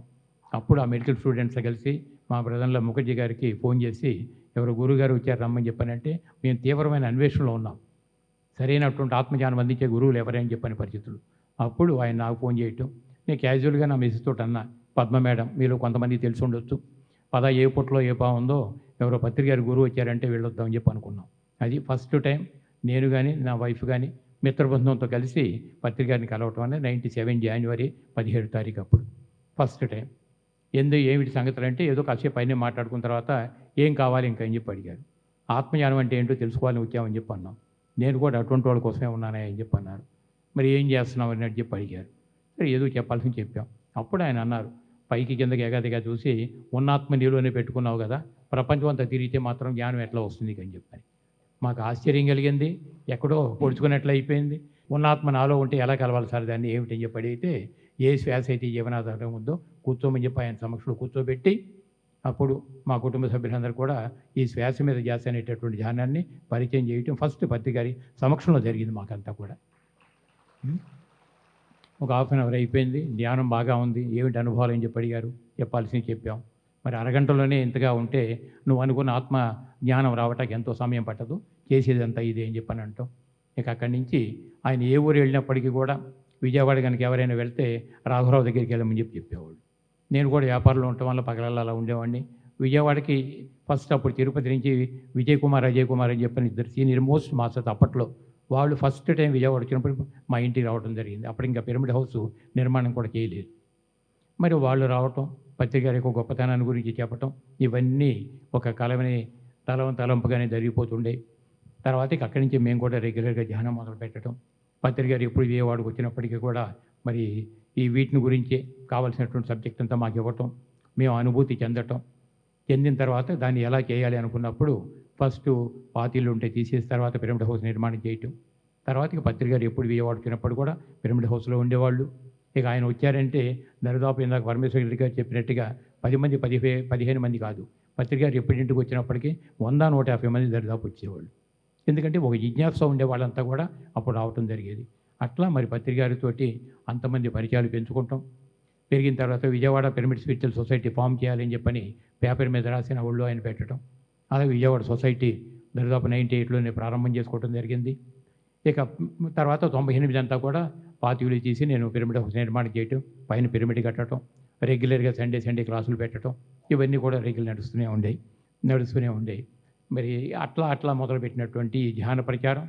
అప్పుడు ఆ మెడికల్ స్టూడెంట్స్ కలిసి మా బ్రదర్లో ముఖర్జీ గారికి ఫోన్ చేసి ఎవరో గురువుగారు వచ్చారు రమ్మని చెప్పానంటే మేము తీవ్రమైన అన్వేషణలో ఉన్నాం, సరైనటువంటి ఆత్మజ్ఞానం అందించే గురువులు ఎవరని చెప్పని పరిస్థితులు. అప్పుడు ఆయన నాకు ఫోన్ చేయటం, నేను క్యాజువల్గా నా మెసేజ్ తోటి అన్నా, పద్మ మేడం మీలో కొంతమంది తెలిసి ఉండొచ్చు, ఏ పుట్టలో ఏ బాగుందో ఎవరో పత్రిక గారి గురువు వచ్చారంటే వెళ్ళొద్దామని చెప్పి అనుకున్నాం. అది ఫస్ట్ టైం నేను కానీ నా వైఫ్ కానీ మిత్రబృందంతో కలిసి పత్రిక గారిని కలవటం అనేది 97 జనవరి 17 తారీఖు అప్పుడు ఫస్ట్ టైం. ఏమిటి సంగతులు అంటే ఏదో కాసేపు పైన మాట్లాడుకున్న తర్వాత ఏం కావాలి ఇంకా అని చెప్పి అడిగారు. ఆత్మజ్ఞానం అంటే ఏంటో తెలుసుకోవాలని వచ్చామని చెప్పి అన్నాం. నేను కూడా అటువంటి వాళ్ళ కోసమే ఉన్నానే అని చెప్పి అన్నారు. మరి ఏం చేస్తున్నావు అని చెప్పి అడిగారు. సరే ఏదో చెప్పాల్సింది చెప్పాం. అప్పుడు ఆయన అన్నారు, పైకి కిందకి ఎగాదిగా చూసి ఉన్నాత్మ నీలోనే పెట్టుకున్నావు కదా, ప్రపంచం అంతా తిరిగితే మాత్రం జ్ఞానం ఎట్లా వస్తుంది అని చెప్పని. మాకు ఆశ్చర్యం కలిగింది, ఎక్కడో పొడుచుకున్నట్లు అయిపోయింది. ఉన్నాత్మ నాలో ఉంటే ఎలా కలవాలి సార్ దాన్ని ఏమిటని చెప్పి అడిగితే ఏ శ్వాస అయితే జీవనాధారం ఉందో కూర్చోమని చెప్పి ఆయన సమక్షంలో కూర్చోబెట్టి అప్పుడు మా కుటుంబ సభ్యులందరూ కూడా ఈ శ్వాస మీద ధ్యాస అనేటటువంటి ధ్యానాన్ని పరిచయం చేయటం ఫస్ట్ పత్రిక గారి సమక్షంలో జరిగింది. మాకంతా కూడా ఒక హాఫ్ అన్ అవర్ అయిపోయింది, ధ్యానం బాగా ఉంది, ఏమిటి అనుభవాలు అని చెప్పి అడిగారు. చెప్పాల్సింది చెప్పాం. మరి అరగంటలోనే ఇంతగా ఉంటే నువ్వు అనుకున్న ఆత్మ జ్ఞానం రావటానికి ఎంతో సమయం పట్టదు, చేసేదంతా ఇదే అని చెప్పని అంటాం. ఇక అక్కడి నుంచి ఆయన ఏ ఊరు వెళ్ళినప్పటికీ కూడా విజయవాడ కనుక ఎవరైనా వెళ్తే రాఘవరావు దగ్గరికి వెళ్ళమని చెప్పేవాళ్ళు. నేను కూడా వ్యాపారంలో ఉండటం వల్ల పగలల్లో అలా ఉండేవాడిని. విజయవాడకి ఫస్ట్ అప్పుడు తిరుపతి నుంచి అజయ్ కుమార్ అని చెప్పిన 2 సీనియర్ మోస్ట్ మాస్టర్స్ అప్పట్లో వాళ్ళు ఫస్ట్ టైం విజయవాడ వచ్చినప్పుడు మా ఇంటికి రావడం జరిగింది. అప్పుడు ఇంకా పిరమిడ్ హౌస్ నిర్మాణం కూడా చేయలేదు. మరి వాళ్ళు రావటం, పత్రిక గారి యొక్క గొప్పతనాన్ని గురించి చెప్పటం, ఇవన్నీ ఒక కలవని తలంపుగానే జరిగిపోతుండే. తర్వాత ఇక అక్కడి నుంచి మేము కూడా రెగ్యులర్గా ధ్యానం మొదలు పెట్టడం, పత్రిక గారు ఎప్పుడు విజయవాడకు వచ్చినప్పటికీ కూడా మరి ఈ వీటిని గురించి కావాల్సినటువంటి సబ్జెక్ట్ అంతా మాకు ఇవ్వటం, మేము అనుభూతి చెందిన తర్వాత దాన్ని ఎలా చేయాలి అనుకున్నప్పుడు ఫస్ట్ పాతిళ్ళు ఉంటే తీసేసిన తర్వాత పిరమిడ్ హౌస్ నిర్మాణం చేయటం. తర్వాత ఇక పత్రిక గారు ఎప్పుడు విజయవాడ వచ్చినప్పుడు కూడా పిరమిడ్ హౌస్లో ఉండేవాళ్ళు. ఇక ఆయన వచ్చారంటే దరిదాపు ఇందాక పరమేశ్వర రెడ్డి గారు చెప్పినట్టుగా 10 మంది 15 మంది కాదు, పత్రిక గారు ఎప్పుడు ఇంటికి వచ్చినప్పటికీ 100-150 మంది దరిదాపు వచ్చేవాళ్ళు. ఎందుకంటే ఒక జిజ్ఞాస ఉండే వాళ్ళంతా కూడా అప్పుడు రావటం జరిగేది. అట్లా మరి పత్రిక గారితోటి అంతమంది పరిచయాలు పెంచుకుంటాం. పెరిగిన తర్వాత Vijayawada pyramid spiritual society form చేయాలని చెప్పని పేపర్ మీద రాసిన ఒళ్ళు ఆయన పెట్టడం, అలాగే విజయవాడ సొసైటీ దాదాపు 98లోనే ప్రారంభం చేసుకోవడం జరిగింది. ఇక తర్వాత 98 అంతా కూడా పాతివులు తీసి నేను పిరమిడ్ హౌస్ నిర్మాణం చేయటం, పైన పిరమిడ్ కట్టడం, రెగ్యులర్గా సండే క్లాసులు పెట్టడం, ఇవన్నీ కూడా రెగ్యులర్ నడుస్తూనే ఉండేవి. మరి అట్లా మొదలుపెట్టినటువంటి ధ్యాన ప్రచారం,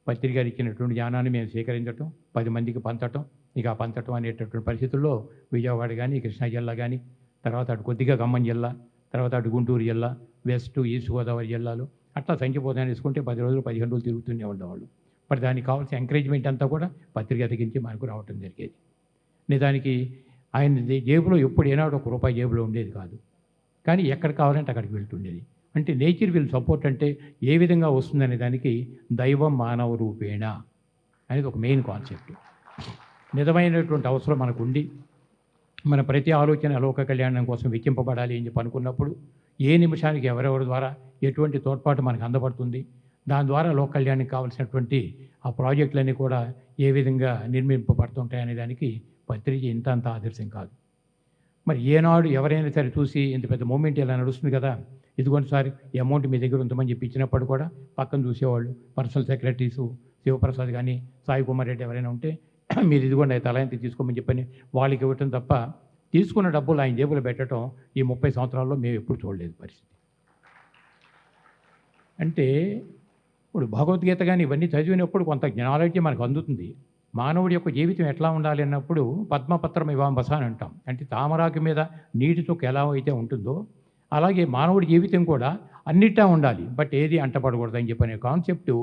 పత్రిక గారు ఇచ్చినటువంటి ధ్యానాన్ని మేము స్వీకరించడం, 10 మందికి పంచటం. ఇక పంచటం అనేటటువంటి పరిస్థితుల్లో విజయవాడ కానీ, కృష్ణా జిల్లా కానీ, తర్వాత అటు కొద్దిగా ఖమ్మం జిల్లా, తర్వాత అటు గుంటూరు జిల్లా, వెస్ట్ ఈస్ట్ గోదావరి జిల్లాలు అట్లా సంఖ్యపోతాన్ని తీసుకుంటే 10 రోజులు 15 రోజులు తిరుగుతూనే ఉండేవాళ్ళు. మరి దానికి కావాల్సిన ఎంకరేజ్మెంట్ అంతా కూడా పత్రిక తగ్గించి మనకు రావటం జరిగేది. నిజానికి ఆయన జేబులో ఎప్పుడు ఏనాడు ₹1 జేబులో ఉండేది కాదు, కానీ ఎక్కడ కావాలంటే అక్కడికి వెళ్తుండేది. అంటే నేచర్ విల్ సపోర్ట్ అంటే ఏ విధంగా వస్తుందనే దానికి దైవం మానవ రూపేణ అనేది ఒక మెయిన్ కాన్సెప్ట్. నిజమైనటువంటి అవసరం మనకు ఉండి మన ప్రతి ఆలోచన లోక కళ్యాణం కోసం వెచ్చింపబడాలి అని చెప్పి అనుకున్నప్పుడు ఏ నిమిషానికి ఎవరెవరి ద్వారా ఎటువంటి తోడ్పాటు మనకు అందబడుతుంది, దాని ద్వారా లోక కళ్యాణానికి కావాల్సినటువంటి ఆ ప్రాజెక్టులన్నీ కూడా ఏ విధంగా నిర్మింపబడుతుంటాయనే దానికి పత్రిక ఇంత అంత ఆదర్శం కాదు. మరి ఏనాడు ఎవరైనా సరే చూసి ఇంత పెద్ద మూమెంట్ ఇలా నడుస్తుంది కదా, ఇదిగోండి సార్ ఈ అమౌంట్ మీ దగ్గర ఉందని చెప్పి ఇచ్చినప్పుడు కూడా పక్కన చూసేవాళ్ళు పర్సనల్ సెక్రటరీసు శివప్రసాద్ కానీ సాయి కుమార్ రెడ్డి ఎవరైనా ఉంటే మీరు ఇదిగోండి తలాంతి తీసుకోమని చెప్పని వాళ్ళకి ఇవ్వటం తప్ప తీసుకున్న డబ్బులు ఆయన జేబులో పెట్టడం ఈ 30 సంవత్సరాల్లో మేము ఎప్పుడు చూడలేదు పరిస్థితి. అంటే ఇప్పుడు భగవద్గీత కానీ ఇవన్నీ చదివినప్పుడు కొంత జ్ఞానాలకి మనకు అందుతుంది. మానవుడి యొక్క జీవితం ఎట్లా ఉండాలి అన్నప్పుడు పద్మపత్రం ఇవాంబస అని అంటాం. అంటే తామరాకు మీద నీటి చుక్క ఎలా అయితే ఉంటుందో అలాగే మానవుడి జీవితం కూడా అన్నిటా ఉండాలి, బట్ ఏది అంటపడకూడదు అని చెప్పనే కాన్సెప్టు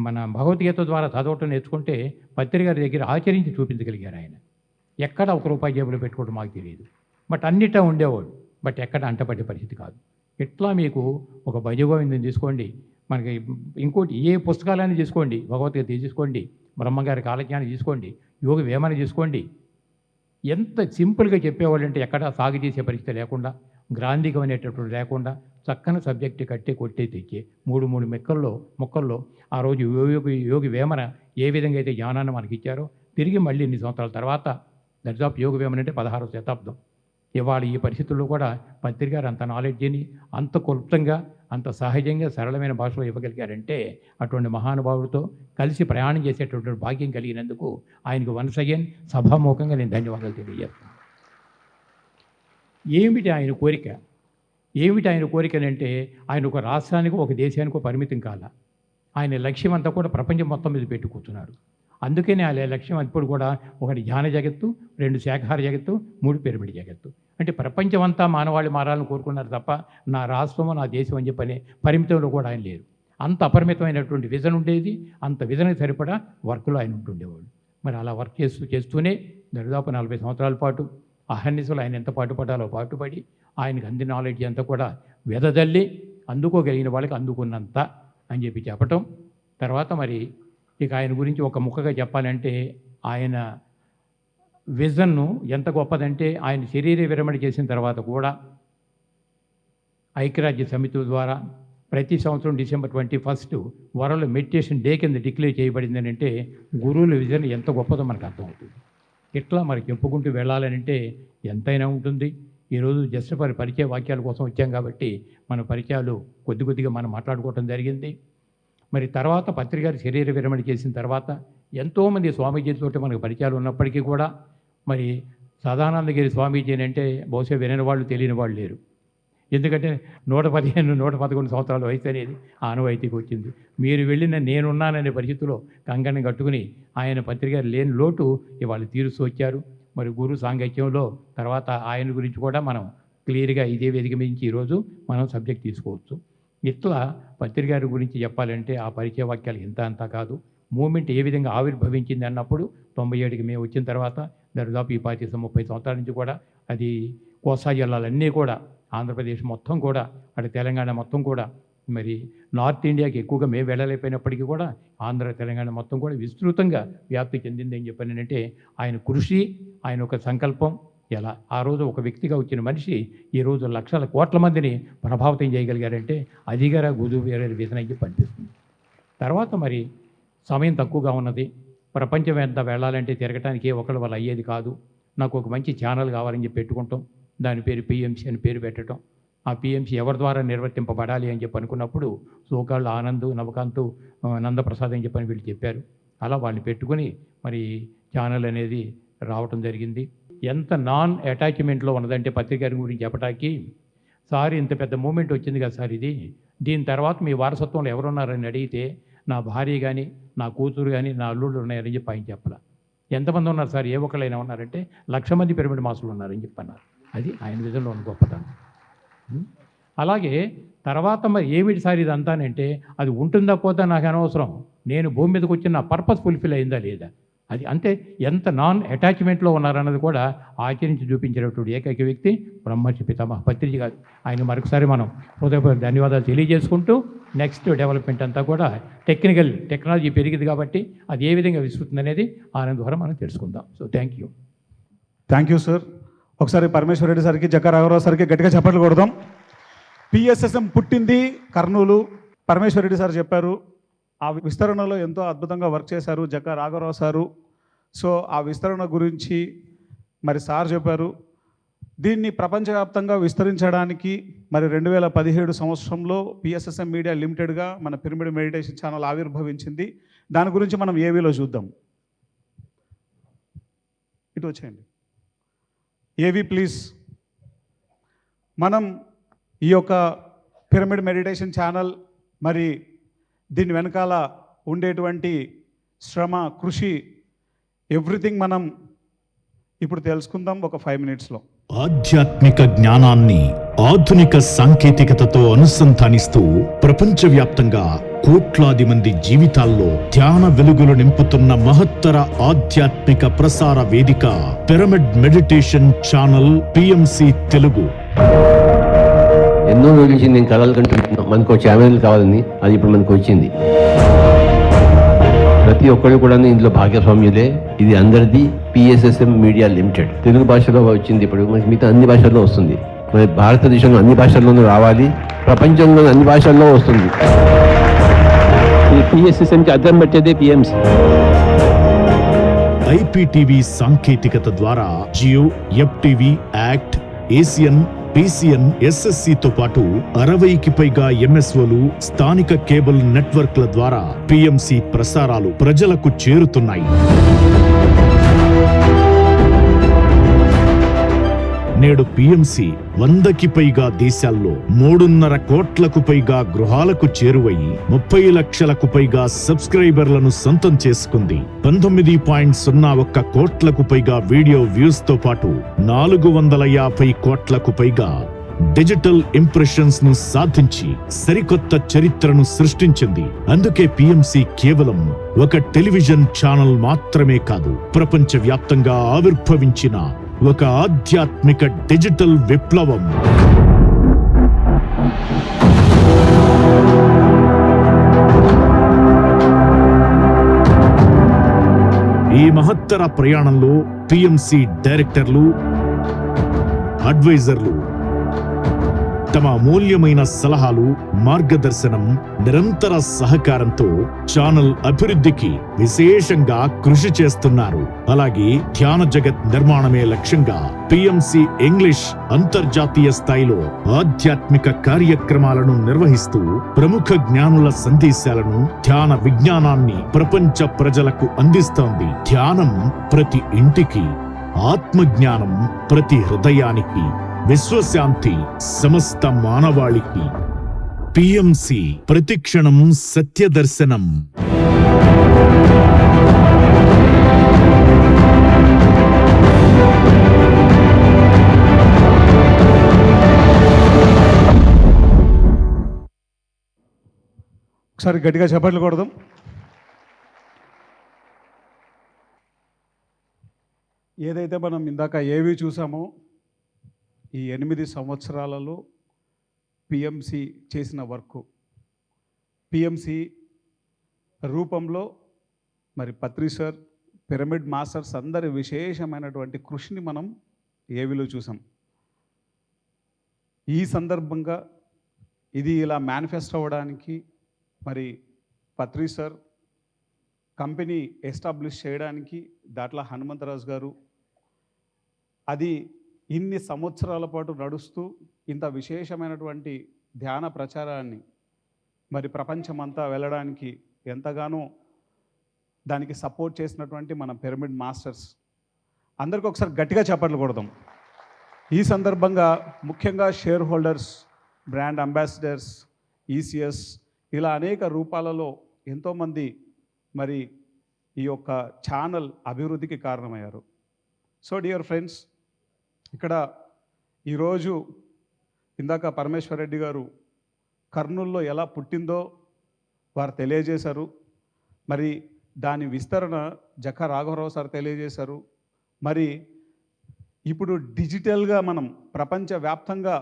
మన భగవద్గీత ద్వారా చదవటం నేర్చుకుంటే పత్రిక గారి దగ్గర ఆచరించి చూపించగలిగారు ఆయన. ఎక్కడ ₹1 జేబులో పెట్టుకోవడం మాకు తెలియదు, బట్ అన్నిటా ఉండేవాడు, బట్ ఎక్కడ అంటపడే పరిస్థితి కాదు. ఇట్లా మీకు ఒక భజగోవిందం తీసుకోండి, మనకి ఇంకోటి ఏ పుస్తకాలన్నీ తీసుకోండి, భగవద్గీత తీసుకోండి, బ్రహ్మగారి కాలజ్ఞానం తీసుకోండి, యోగ వేమన తీసుకోండి, ఎంత సింపుల్గా చెప్పేవాళ్ళు అంటే ఎక్కడ సాగు చేసే పరిస్థితి లేకుండా, గ్రాంధికం అనేటటువంటి లేకుండా చక్కని సబ్జెక్టు కట్టి కొట్టే తెచ్చి 3 మొక్కల్లో ఆ రోజు యోగి వేమన ఏ విధంగా అయితే జ్ఞానాన్ని మనకి ఇచ్చారో తిరిగి మళ్ళీ ఇన్ని సంవత్సరాల తర్వాత దర్దాపు యోగ వేమన అంటే 16వ శతాబ్దం. ఇవాళ ఈ పరిస్థితుల్లో కూడా పత్రిక గారు అంత నాలెడ్జిని అంత క్లుప్తంగా అంత సహజంగా సరళమైన భాషలో ఇవ్వగలిగారంటే అటువంటి మహానుభావుడితో కలిసి ప్రయాణం చేసేటటువంటి భాగ్యం కలిగినందుకు ఆయనకు వన్స్ అగైన్ సభాముఖంగా నేను ధన్యవాదాలు తెలియజేస్తాను. ఏమిటి ఆయన కోరిక? ఏమిటి ఆయన కోరికనంటే ఆయన ఒక రాష్ట్రానికి ఒక దేశానికి పరిమితం కాల. ఆయన లక్ష్యం అంతా కూడా ప్రపంచం మొత్తం మీద పెట్టి కూర్చున్నారు. అందుకనే ఆ లక్ష్యం ఇప్పుడు కూడా 1 ధ్యాన జగత్తు, 2 శాఖాహార జగత్తు, 3 పిరమిడ్ జగత్తు. అంటే ప్రపంచం అంతా మానవాళి మారాలని కోరుకున్నారు తప్ప నా రాష్ట్రము నా దేశం అని చెప్పనే పరిమితంలో కూడా ఆయన లేరు. అంత అపరిమితమైనటువంటి విజన్ ఉండేది, అంత విజన్కి సరిపడా వర్క్లో ఆయన ఉంటుండేవాళ్ళు. మరి అలా వర్క్ చేస్తూనే దాదాపు 40 సంవత్సరాల పాటు అహర్నిశలు ఆయన ఎంత పాటుపడాలో పాటుపడి ఆయనకు అందిన నాలెడ్జ్ అంతా కూడా వెదజల్లి అందుకోగలిగిన వాళ్ళకి అందుకున్నంత అని చెప్పి చెప్పటం. తర్వాత మరి ఇక ఆయన గురించి ఒక ముక్కగా చెప్పాలంటే ఆయన విజన్ను ఎంత గొప్పదంటే ఆయన శరీర విరమణ చేసిన తర్వాత కూడా ఐక్యరాజ్య సమితి ద్వారా ప్రతి సంవత్సరం December 21 వరల్డ్ మెడిటేషన్ డే కింద డిక్లేర్ చేయబడిందని అంటే గురువుల విజన్ ఎంత గొప్పదో మనకు అర్థమవుతుంది. ఇట్లా మరి చెప్పుకుంటూ వెళ్ళాలంటే ఎంతైనా ఉంటుంది. ఈరోజు జస్ట్ పరిచయ వాక్యాల కోసం వచ్చాం కాబట్టి మన పరిచయాలు కొద్దిగా మనం మాట్లాడుకోవటం జరిగింది. మరి తర్వాత పత్రిక గారి శరీర విరమణ చేసిన తర్వాత ఎంతోమంది స్వామీజీలతో మనకు పరిచయాలు ఉన్నప్పటికీ కూడా మరి సదానందగిరి స్వామీజీ అంటే బహుశా వినని వాళ్ళు తెలియని వాళ్ళు లేరు. ఎందుకంటే 111 సంవత్సరాల వయసు అనేది ఆనవాయితీకి వచ్చింది. మీరు వెళ్ళిన నేనున్నాననే పరిస్థితిలో కంగణం కట్టుకుని ఆయన పత్రిక లేని లోటు ఇవాళ తీరుస్తూ వచ్చారు. మరి గురు సాంగత్యంలో తర్వాత ఆయన గురించి కూడా మనం క్లియర్గా ఇదే వేదిక మించి ఈరోజు మనం సబ్జెక్ట్ తీసుకోవచ్చు. ఇట్లా పత్రిక గారి గురించి చెప్పాలంటే ఆ పరిచయ వాక్యాలు ఇంత అంతా కాదు. మూమెంట్ ఏ విధంగా ఆవిర్భవించింది అన్నప్పుడు 97కి మేము వచ్చిన తర్వాత దాదాపు ఈ 30 సంవత్సరాల నుంచి కూడా అది కోస్తా జిల్లాలన్నీ కూడా ఆంధ్రప్రదేశ్ మొత్తం కూడా అటు తెలంగాణ మొత్తం కూడా మరి నార్త్ ఇండియాకి ఎక్కువగా మేము వెళ్ళలేకపోయినప్పటికీ కూడా ఆంధ్ర తెలంగాణ మొత్తం కూడా విస్తృతంగా వ్యాప్తి చెందింది అని చెప్పానంటే ఆయన కృషి, ఆయన ఒక సంకల్పం ఎలా ఆ రోజు ఒక వ్యక్తిగా వచ్చిన మనిషి ఈరోజు లక్షల కోట్ల మందిని ప్రభావితం చేయగలిగారంటే అదిగారా గురువు వేరే విధంగా చెప్పి అనిపిస్తుంది. తర్వాత మరి సమయం తక్కువగా ఉన్నది, ప్రపంచం ఎంత వెళ్ళాలంటే తిరగటానికి ఒకళ్ళ వల్ల అయ్యేది కాదు. నాకు ఒక మంచి ఛానల్ కావాలని చెప్పి పెట్టుకుంటాం, దాని పేరు PMC అని పేరు పెట్టడం. ఆ PMC ఎవరి ద్వారా నిర్వర్తింపబడాలి అని చెప్పి అనుకున్నప్పుడు సోకాళ్ళు ఆనంద్, నవకాంత్, నందప్రసాద్ అని చెప్పని వీళ్ళు చెప్పారు. అలా వాళ్ళని పెట్టుకుని మరి ఛానల్ అనేది రావటం జరిగింది. ఎంత నాన్ అటాచ్మెంట్లో ఉన్నదంటే పత్రిక గారి గురించి చెప్పటానికి, సార్ ఇంత పెద్ద మూమెంట్ వచ్చింది కదా సార్, దీని తర్వాత మీ వారసత్వంలో ఎవరున్నారని అడిగితే నా భార్య కానీ నా కూతురు కానీ నా అల్లుళ్ళు ఉన్నారని చెప్పి ఆయన చెప్పాల. ఎంతమంది ఉన్నారు సార్, ఏ ఒక్కళ్ళైనా ఉన్నారంటే 1,00,000 మంది పిరమిడ్ మాసులు ఉన్నారని చెప్పన్నారు. అది ఆయన విధంలో ఉన్న గొప్పతనం. అలాగే తర్వాత మరి ఏమిటి సార్ ఇదంతానంటే అది ఉంటుందా పోతా నాకు అనవసరం, నేను భూమి మీదకి వచ్చిన నా పర్పస్ ఫుల్ఫిల్ అయిందా లేదా, అది అంటే ఎంత నాన్ అటాచ్మెంట్లో ఉన్నారన్నది కూడా ఆచరించి చూపించినటువంటి ఏకైక వ్యక్తి బ్రహ్మర్షి పితామహ పత్రిజీ గారు. ఆయన మరొకసారి మనం హృదయపూర్వక ధన్యవాదాలు తెలియజేసుకుంటూ నెక్స్ట్ డెవలప్మెంట్ అంతా కూడా టెక్నాలజీ పెరిగింది కాబట్టి అది ఏ విధంగా విస్తృతుంది అనేది ఆయన ద్వారా మనం తెలుసుకుందాం. So thank you sir. ఒకసారి పరమేశ్వర్ రెడ్డి సార్కి, జక్క రాఘవరావు సార్కి గట్టిగా చప్పట్లు కొడదాం. పిఎస్ఎస్ఎం పుట్టింది కర్నూలు. పరమేశ్వర్ రెడ్డి సార్ చెప్పారు, ఆ విస్తరణలో ఎంతో అద్భుతంగా వర్క్ చేశారు జక్క రాఘవరావు సారు. సో ఆ విస్తరణ గురించి మరి సార్ చెప్పారు. దీన్ని ప్రపంచవ్యాప్తంగా విస్తరించడానికి మరి 2017 సంవత్సరంలో పిఎస్ఎస్ఎం మీడియా లిమిటెడ్గా మన పిరమిడ్ మెడిటేషన్ ఛానల్ ఆవిర్భవించింది. దాని గురించి మనం ఏవీలో చూద్దాం. ఇటు వచ్చేయండి ఏవి ప్లీజ్. మనం ఈ యొక్క పిరమిడ్ మెడిటేషన్ ఛానల్ మరి దీని వెనకాల ఉండేటువంటి శ్రమ, కృషి, ఎవ్రీథింగ్ మనం ఇప్పుడు తెలుసుకుందాం ఒక 5 minutesలో. ఆధ్యాత్మిక జ్ఞానాన్ని ఆధునిక సాంకేతికతతో అనుసంధానిస్తూ ప్రపంచవ్యాప్తంగా కోట్లాది మంది జీవితాల్లో ధ్యాన వెలుగులు నింపుతున్న మహత్తర ఆధ్యాత్మిక ప్రసార వేదిక pyramid meditation channel PMC Telugu. ఎన్నో రోజుల నుంచి నేను కలలు కంటున్నాను మనకు ఛానల్ కావాలని, అది ఇప్పుడు మనకు వచ్చింది. ప్రతి ఒక్కరు కూడా ఇందులో భాగస్వామ్యులే. ఇది అందరిది పిఎస్ఎస్ఎం మీడియా లిమిటెడ్. తెలుగు భాషలో వచ్చింది, ఇప్పుడు మనకి మిగతా అన్ని భాషల్లో వస్తుంది. మన భారతదేశంలో అన్ని భాషల్లోనూ రావాలి, ప్రపంచంలో అన్ని భాషల్లో వస్తుంది. ఈ పిఎస్ఎస్ఎంకి అద్దం పెట్టేదే పిఎంసి. ఐపీటీవీ సాంకేతికత ద్వారా Jio, FTV, Act, Asian, PCN, ఎస్ఎస్సితో పాటు 60కి పైగా ఎంఎస్ఓలు, స్థానిక కేబుల్ నెట్వర్క్ల ద్వారా పిఎంసి ప్రసారాలు ప్రజలకు చేరుతున్నాయి. నేడు పిఎంసి 100కి పైగా దేశాల్లో 3.5 కోట్లకు పైగా గృహాలకు చేరువై 30 లక్షలకు పైగా సబ్స్క్రైబర్లను సొంతం చేసుకుంది. 19.01 కోట్లకు పైగా వీడియో వ్యూస్ తో పాటు 450 కోట్లకు పైగా డిజిటల్ ఇంప్రెషన్స్ ను సాధించి సరికొత్త చరిత్రను సృష్టించింది. అందుకే పిఎంసి కేవలం ఒక టెలివిజన్ ఛానల్ మాత్రమే కాదు, ప్రపంచవ్యాప్తంగా ఆవిర్భవించిన ఒక ఆధ్యాత్మిక డిజిటల్ విప్లవం. ఈ మహత్తర ప్రయాణంలో పిఎంసి డైరెక్టర్లు, అడ్వైజర్లు తమ అమూల్యమైన సలహాలు, మార్గదర్శనం, నిరంతర సహకారంతో ఛానల్ అభివృద్ధికి విశేషంగా కృషి చేస్తున్నారు. అలాగే ధ్యాన జగత్ నిర్మాణమే లక్ష్యంగా పిఎంసి ఇంగ్లీష్ అంతర్జాతీయ స్థాయిలో ఆధ్యాత్మిక కార్యక్రమాలను నిర్వహిస్తూ ప్రముఖ జ్ఞానుల సందేశాలను, ధ్యాన విజ్ఞానాన్ని ప్రపంచ ప్రజలకు అందిస్తోంది. ధ్యానం ప్రతి ఇంటికి, ఆత్మజ్ఞానం ప్రతి హృదయానికి, విశ్వశాంతి సమస్త మానవాళికి. పిఎంసి ప్రతిక్షణం సత్యదర్శనం. ఒకసారి గట్టిగా చప్పట్లు కొడదాం. ఏదైతే మనం ఇందాక ఏవి చూసామో, ఈ 8 సంవత్సరాలలో పిఎంసి చేసిన వర్క్, పిఎంసి రూపంలో మరి పత్రి సార్, పిరమిడ్ మాస్టర్స్ అందరి విశేషమైనటువంటి కృషిని మనం ఏవిలో చూసాం. ఈ సందర్భంగా ఇది ఇలా మేనిఫెస్ట్ అవ్వడానికి మరి పత్రి సార్ కంపెనీ ఎస్టాబ్లిష్ చేయడానికి దాట్ల హనుమంతరాజు గారు, అది ఇన్ని సంవత్సరాల పాటు నడుస్తూ ఇంత విశేషమైనటువంటి ధ్యాన ప్రచారాన్ని మరి ప్రపంచమంతా వెళ్ళడానికి ఎంతగానో దానికి సపోర్ట్ చేసినటువంటి మన పిరమిడ్ మాస్టర్స్ అందరికీ ఒకసారి గట్టిగా చప్పట్లు కొడదాం. ఈ సందర్భంగా ముఖ్యంగా share holders, brand ambassadors, ECS, ఇలా అనేక రూపాలలో ఎంతోమంది మరి ఈ యొక్క ఛానల్ అభివృద్ధికి కారణమయ్యారు. సో డియర్ ఫ్రెండ్స్, ఇక్కడ ఈరోజు ఇందాక పరమేశ్వర్ రెడ్డి గారు కర్నూల్లో ఎలా పుట్టిందో వారు తెలియజేశారు. మరి దాని విస్తరణ జక్క రాఘవరావు సార్ తెలియజేశారు. మరి ఇప్పుడు డిజిటల్గా మనం ప్రపంచవ్యాప్తంగా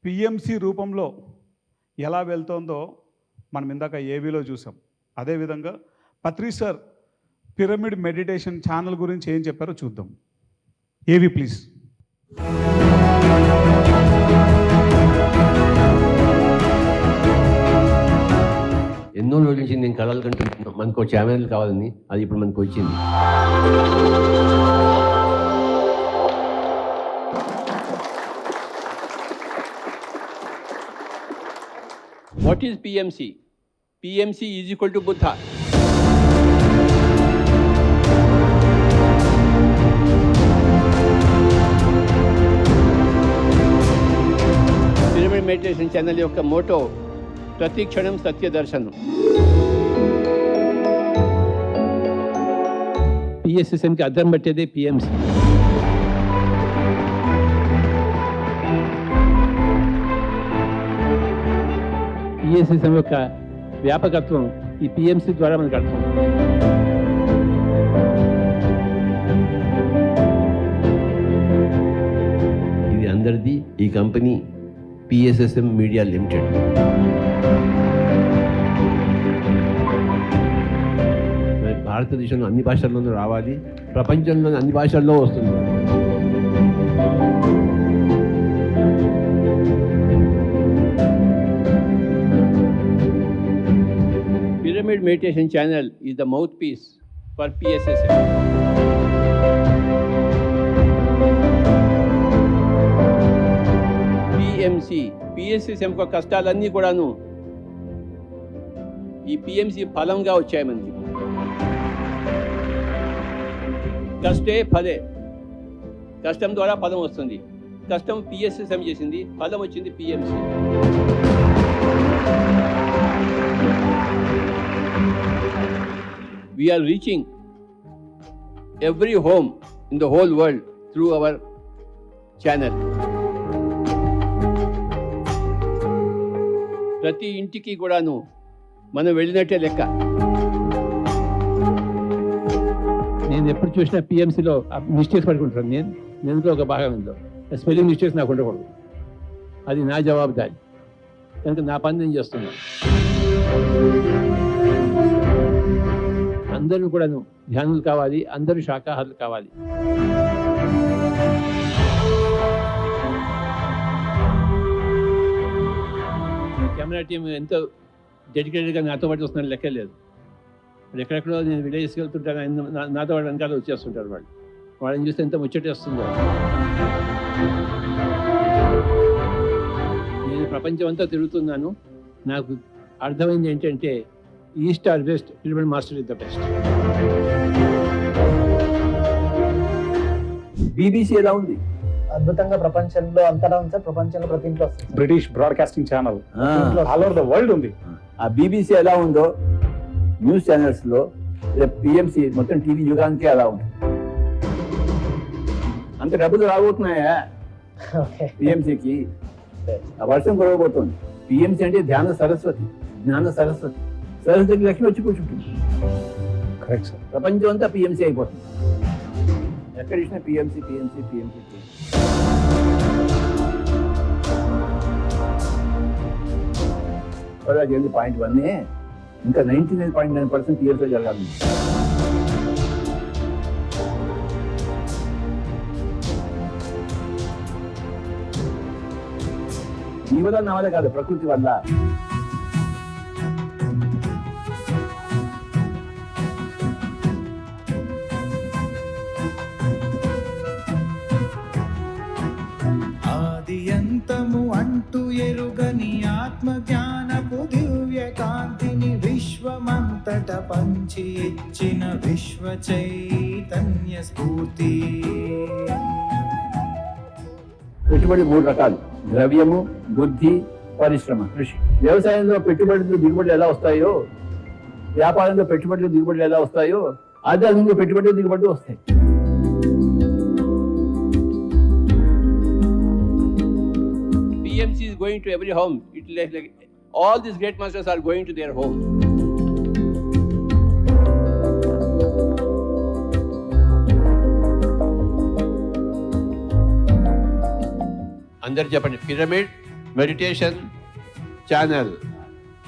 పిఎంసి రూపంలో ఎలా వెళ్తోందో మనం ఇందాక ఏవీలో చూసాం. అదేవిధంగా పత్రి సార్ పిరమిడ్ మెడిటేషన్ ఛానల్ గురించి ఏం చెప్పారో చూద్దాం. ఏవి ప్లీజ్. ఎన్నో రోజుల నుంచి నేను కళలు కంటున్నాను, మనకు ఒక ఛానల్ కావాలని. అది ఇప్పుడు మనకు వచ్చింది. What is PMC? PMC is equal to Buddha. Pyramid meditation channel యొక్క మోటో ప్రతి క్షణం సత్య దర్శనం. పిఎస్ఎస్ఎంకి అర్థం పట్టేదే పిఎంసి. పిఎస్ఎస్ఎం యొక్క వ్యాపకత్వం ఈ పిఎంసి ద్వారా మనకు అర్థం. ఇది అందరిది. ఈ కంపెనీ పిఎస్ఎస్ఎం మీడియా లిమిటెడ్. భారతదేశంలో అన్ని భాషల్లోనూ రావాలి, ప్రపంచంలోని అన్ని భాషల్లో వస్తుంది. Pyramid Meditation Channel is the mouthpiece for PSSM. PMC, PSSM యొక్క కష్టాలన్నీ కూడాను ఈ PMC ఫలంగా వచ్చాయి మనకి. కష్టే ఫలే, కష్టం ద్వారా ఫలం వస్తుంది. కష్టం PSSM చేసింది, ఫలం వచ్చింది PMC. We are reaching every home in the whole world through our channel. ప్రతి ఇంటికి కూడాను మనం వెళ్ళినట్టే లెక్క. నేను ఎప్పుడు చూసినా పిఎంసీలో మిస్టేక్స్ పడుకుంటాను. నేను ఒక భాగం ఇందులో స్పెల్లింగ్ మిస్టేక్స్ నాకు ఉండకూడదు. అది నా జవాబుదారి. కనుక నా పని నేను చేస్తున్నాను. అందరూ కూడాను ధ్యానులు కావాలి, అందరూ శాకాహారులు కావాలి. కెమెరా టీం ఎంతో డెడికేటెడ్గా నాతో పాటు వస్తున్నారు, లెక్క లేదు. ఎక్కడెక్కడో నేను విలేజ్కి వెళ్తుంటాను, నాతో పాటు వెనకాల వచ్చేస్తుంటారు. వాళ్ళని చూస్తే ఎంత ముచ్చటేస్తుందో. నేను ప్రపంచం అంతా తిరుగుతున్నాను. నాకు అర్థమైంది ఏంటంటే east or west, pyramid master is the best. BBC ఎలా ఉంది? అద్భుతంగా ప్రపంచంలో అంతటా ఉంది సార్. ప్రపంచంలో ప్రతి ఇంట్లో వస్తుంది. British broadcasting channel all over the world ఉంది. ఆ బీబీసీ ఎలా ఉందో న్యూస్ ఛానల్స్ లో, పిఎంసి మొత్తం టీవీ యుగానికే అలా ఉంది. అంత డబ్బులు రాబోతున్నాయా పిఎంసికి? ఆ వర్షం కురవబోతోంది. పిఎంసి అంటే ధ్యాన సరస్వతి, జ్ఞాన సరస్వతి. సరస్వతి లక్ష్మి వచ్చి కూర్చుంటుంది. Correct sir. ప్రపంచం అంతా పిఎంసి అయిపోతుంది. ఎక్కడ ఇచ్చినా పిఎంసి పిఎంసి పిఎంసి. పాయింట్ 1 ఇంకా 99.9% పిఎంసీ జరగాలి. నీ వల్ల నా వల్ల కాదు, ప్రకృతి వల్ల. ఆదియంతము అంటూ ఎరుగని ఆత్మ జ్ఞానపు దివ్య కాంతిని విశ్వమంతట పంచి ఇచ్చిన విశ్వ చైతన్య స్ఫూర్తి. పెట్టుబడి 3 రకాలు: ద్రవ్యము, బుద్ధి, పరిశ్రమ, కృషి. వ్యవసాయంలో పెట్టుబడులు దిగుబడులు ఎలా వస్తాయో, వ్యాపారంలో పెట్టుబడులు దిగుబడులు ఎలా వస్తాయో, ఆధ్యాత్మికంలో పెట్టుబడులు దిగుబడులు వస్తాయి. PMC is going to every home. It like all these great masters are going to their home. అందరు చెప్పండి. పిరమిడ్ మెడిటేషన్ ఛానల్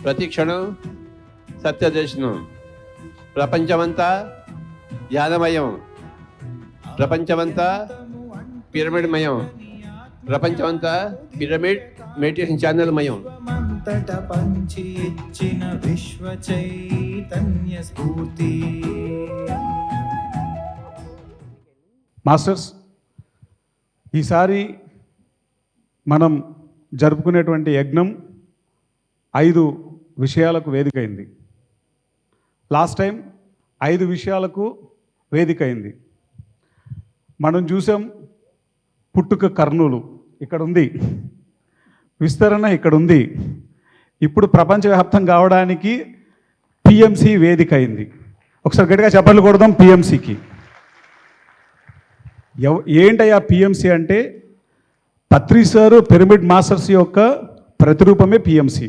ప్రతి క్షణం సత్యదర్శనం. ప్రపంచమంతా ధ్యానమయం, ప్రపంచమంతా పిరమిడ్మయం, ప్రపంచమంతా పిరమిడ్ మెడిటేషన్ ఛానల్ మయం. అంతట పంచి ఇచ్చిన విశ్వ చైతన్య స్ఫూర్తి. మాస్టర్స్, ఈసారి మనం జరుపుకునేటువంటి యజ్ఞం 5 విషయాలకు వేదికైంది. లాస్ట్ టైం 5 విషయాలకు వేదికైంది. మనం చూసాం పుట్టుక కర్నూలు ఇక్కడ ఉంది, విస్తరణ ఇక్కడ ఉంది, ఇప్పుడు ప్రపంచవ్యాప్తం కావడానికి పిఎంసి వేదిక అయింది. ఒకసారి గట్టిగా చెప్పలు కొడదాం పిఎంసికి. ఏంటయ్యా పిఎంసి అంటే పత్రి సారు పిరమిడ్ మాస్టర్స్ యొక్క ప్రతిరూపమే పిఎంసి.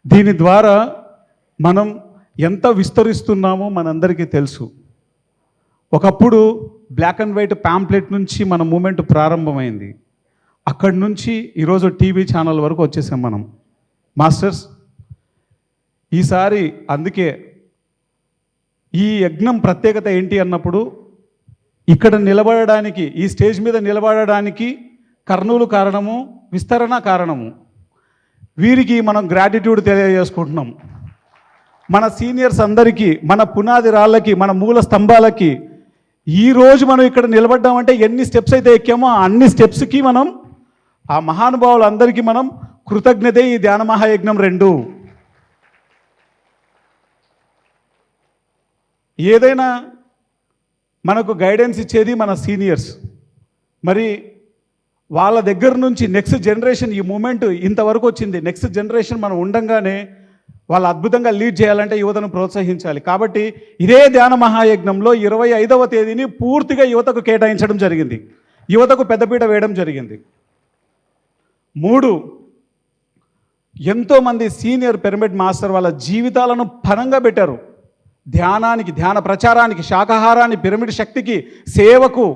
దీని ద్వారా మనం ఎంత విస్తరిస్తున్నామో మనందరికీ తెలుసు. ఒకప్పుడు బ్లాక్ అండ్ వైట్ ప్యాంప్లెట్ నుంచి మన మూమెంట్ ప్రారంభమైంది. అక్కడి నుంచి ఈరోజు టీవీ ఛానల్ వరకు వచ్చేసాం మనం. మాస్టర్స్, ఈసారి అందుకే ఈ యజ్ఞం ప్రత్యేకత ఏంటి అన్నప్పుడు, ఇక్కడ నిలబడడానికి, ఈ స్టేజ్ మీద నిలబడడానికి కర్నూలు కారణము, విస్తరణ కారణము. వీరికి మనం గ్రాటిట్యూడ్ తెలియజేసుకుంటున్నాం. మన సీనియర్స్ అందరికీ, మన పునాది రాళ్ళకి, మన మూల స్తంభాలకి ఈరోజు మనం ఇక్కడ నిలబడ్డామంటే ఎన్ని స్టెప్స్ అయితే ఎక్కామో అన్ని స్టెప్స్కి మనం, ఆ మహానుభావులందరికీ మనం కృతజ్ఞతే ఈ ధ్యాన మహాయజ్ఞం 2. ఏదైనా మనకు గైడెన్స్ ఇచ్చేది మన సీనియర్స్. మరి వాళ్ళ దగ్గర నుంచి నెక్స్ట్ జనరేషన్, ఈ మూమెంట్ ఇంతవరకు వచ్చింది, నెక్స్ట్ జనరేషన్ మనం ఉండంగానే వాళ్ళు అద్భుతంగా లీడ్ చేయాలంటే యువతను ప్రోత్సహించాలి. కాబట్టి ఇదే ధ్యాన మహాయజ్ఞంలో 25వ తేదీని పూర్తిగా యువతకు కేటాయించడం జరిగింది, యువతకు పెద్దపీట వేయడం జరిగింది. 3, ఎంతోమంది సీనియర్ పిరమిడ్ మాస్టర్ వాళ్ళ జీవితాలను పణంగా పెట్టారు. ధ్యానానికి, ధ్యాన ప్రచారానికి, శాకాహారాన్ని, పిరమిడ్ శక్తికి, సేవకు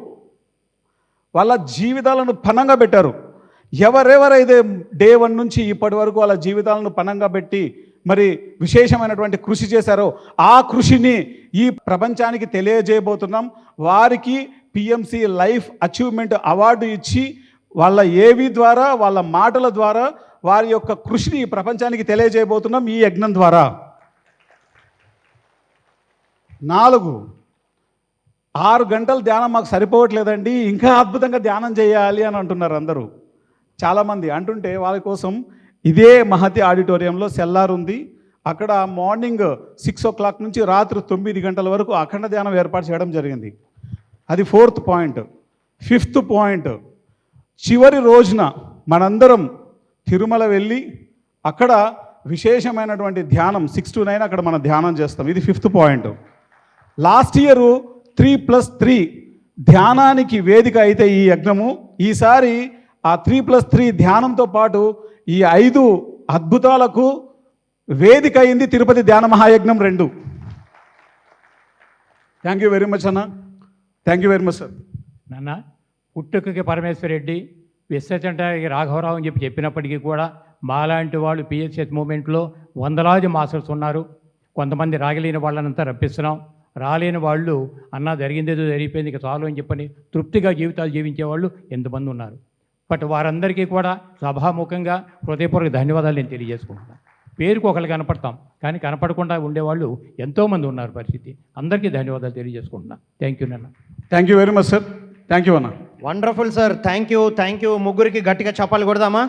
వాళ్ళ జీవితాలను పణంగా పెట్టారు. ఎవరెవరైతే డే 1 నుంచి ఇప్పటి వరకు వాళ్ళ జీవితాలను పణంగా పెట్టి మరి విశేషమైనటువంటి కృషి చేశారో ఆ కృషిని ఈ ప్రపంచానికి తెలియజేయబోతున్నాం. వారికి పిఎంసి లైఫ్ అచీవ్మెంట్ అవార్డు ఇచ్చి వాళ్ళ ఏవి ద్వారా, వాళ్ళ మాటల ద్వారా వారి యొక్క కృషిని ఈ ప్రపంచానికి తెలియజేయబోతున్నాం ఈ యజ్ఞం ద్వారా. 4, 6 గంటల ధ్యానం మాకు సరిపోవట్లేదండి, ఇంకా అద్భుతంగా ధ్యానం చేయాలి అని అంటున్నారు అందరూ. చాలామంది అంటుంటే వాళ్ళ కోసం ఇదే మహతి ఆడిటోరియంలో సెల్లార్ ఉంది. అక్కడ మార్నింగ్ 6 o'clock నుంచి రాత్రి 9 గంటల వరకు అఖండ ధ్యానం ఏర్పాటు చేయడం జరిగింది. అది 4th పాయింట్. 5th పాయింట్, చివరి రోజున మనందరం తిరుమల వెళ్ళి అక్కడ విశేషమైనటువంటి ధ్యానం 6 to 9 అక్కడ మనం ధ్యానం చేస్తాం. ఇది 5th పాయింట్. లాస్ట్ ఇయర్ 3+3 ధ్యానానికి వేదిక అయితే ఈ యజ్ఞము, ఈసారి ఆ 3+3 ధ్యానంతో పాటు ఈ 5 అద్భుతాలకు వేదిక అయింది తిరుపతి ధ్యాన మహాయజ్ఞం 2. థ్యాంక్ యూ వెరీ మచ్ అన్న, thank you very much sir. నాన్న, పుట్టుకకి పరమేశ్వరరెడ్డి, విశ్వచంటానికి రాఘవరావు అని చెప్పినప్పటికీ కూడా మాలాంటి వాళ్ళు పిఎస్ఎస్ మూమెంట్లో వందలాది మాస్టర్స్ ఉన్నారు. కొంతమంది రాగలేని వాళ్ళనంతా రప్పిస్తున్నాం. రాలేని వాళ్ళు అన్నా జరిగిందేదో జరిగిపోయింది ఇక చాలు అని చెప్పని తృప్తిగా జీవితాలు జీవించే వాళ్ళు ఎంతమంది ఉన్నారు. బట్ వారందరికీ కూడా సభాముఖంగా హృదయపూర్వక ధన్యవాదాలు నేను తెలియజేసుకుంటున్నాను. పేరుకు ఒకళ్ళు కనపడతాం, కానీ కనపడకుండా ఉండేవాళ్ళు ఎంతోమంది ఉన్నారు. పరిస్థితి అందరికీ ధన్యవాదాలు తెలియజేసుకుంటున్నాను. థ్యాంక్ యూ నాన్న. Thank you very much sir. Thank you అన్న. Wonderful sir, thank you. ముగ్గురికి గట్టిగా చప్పాలు కొడదామా?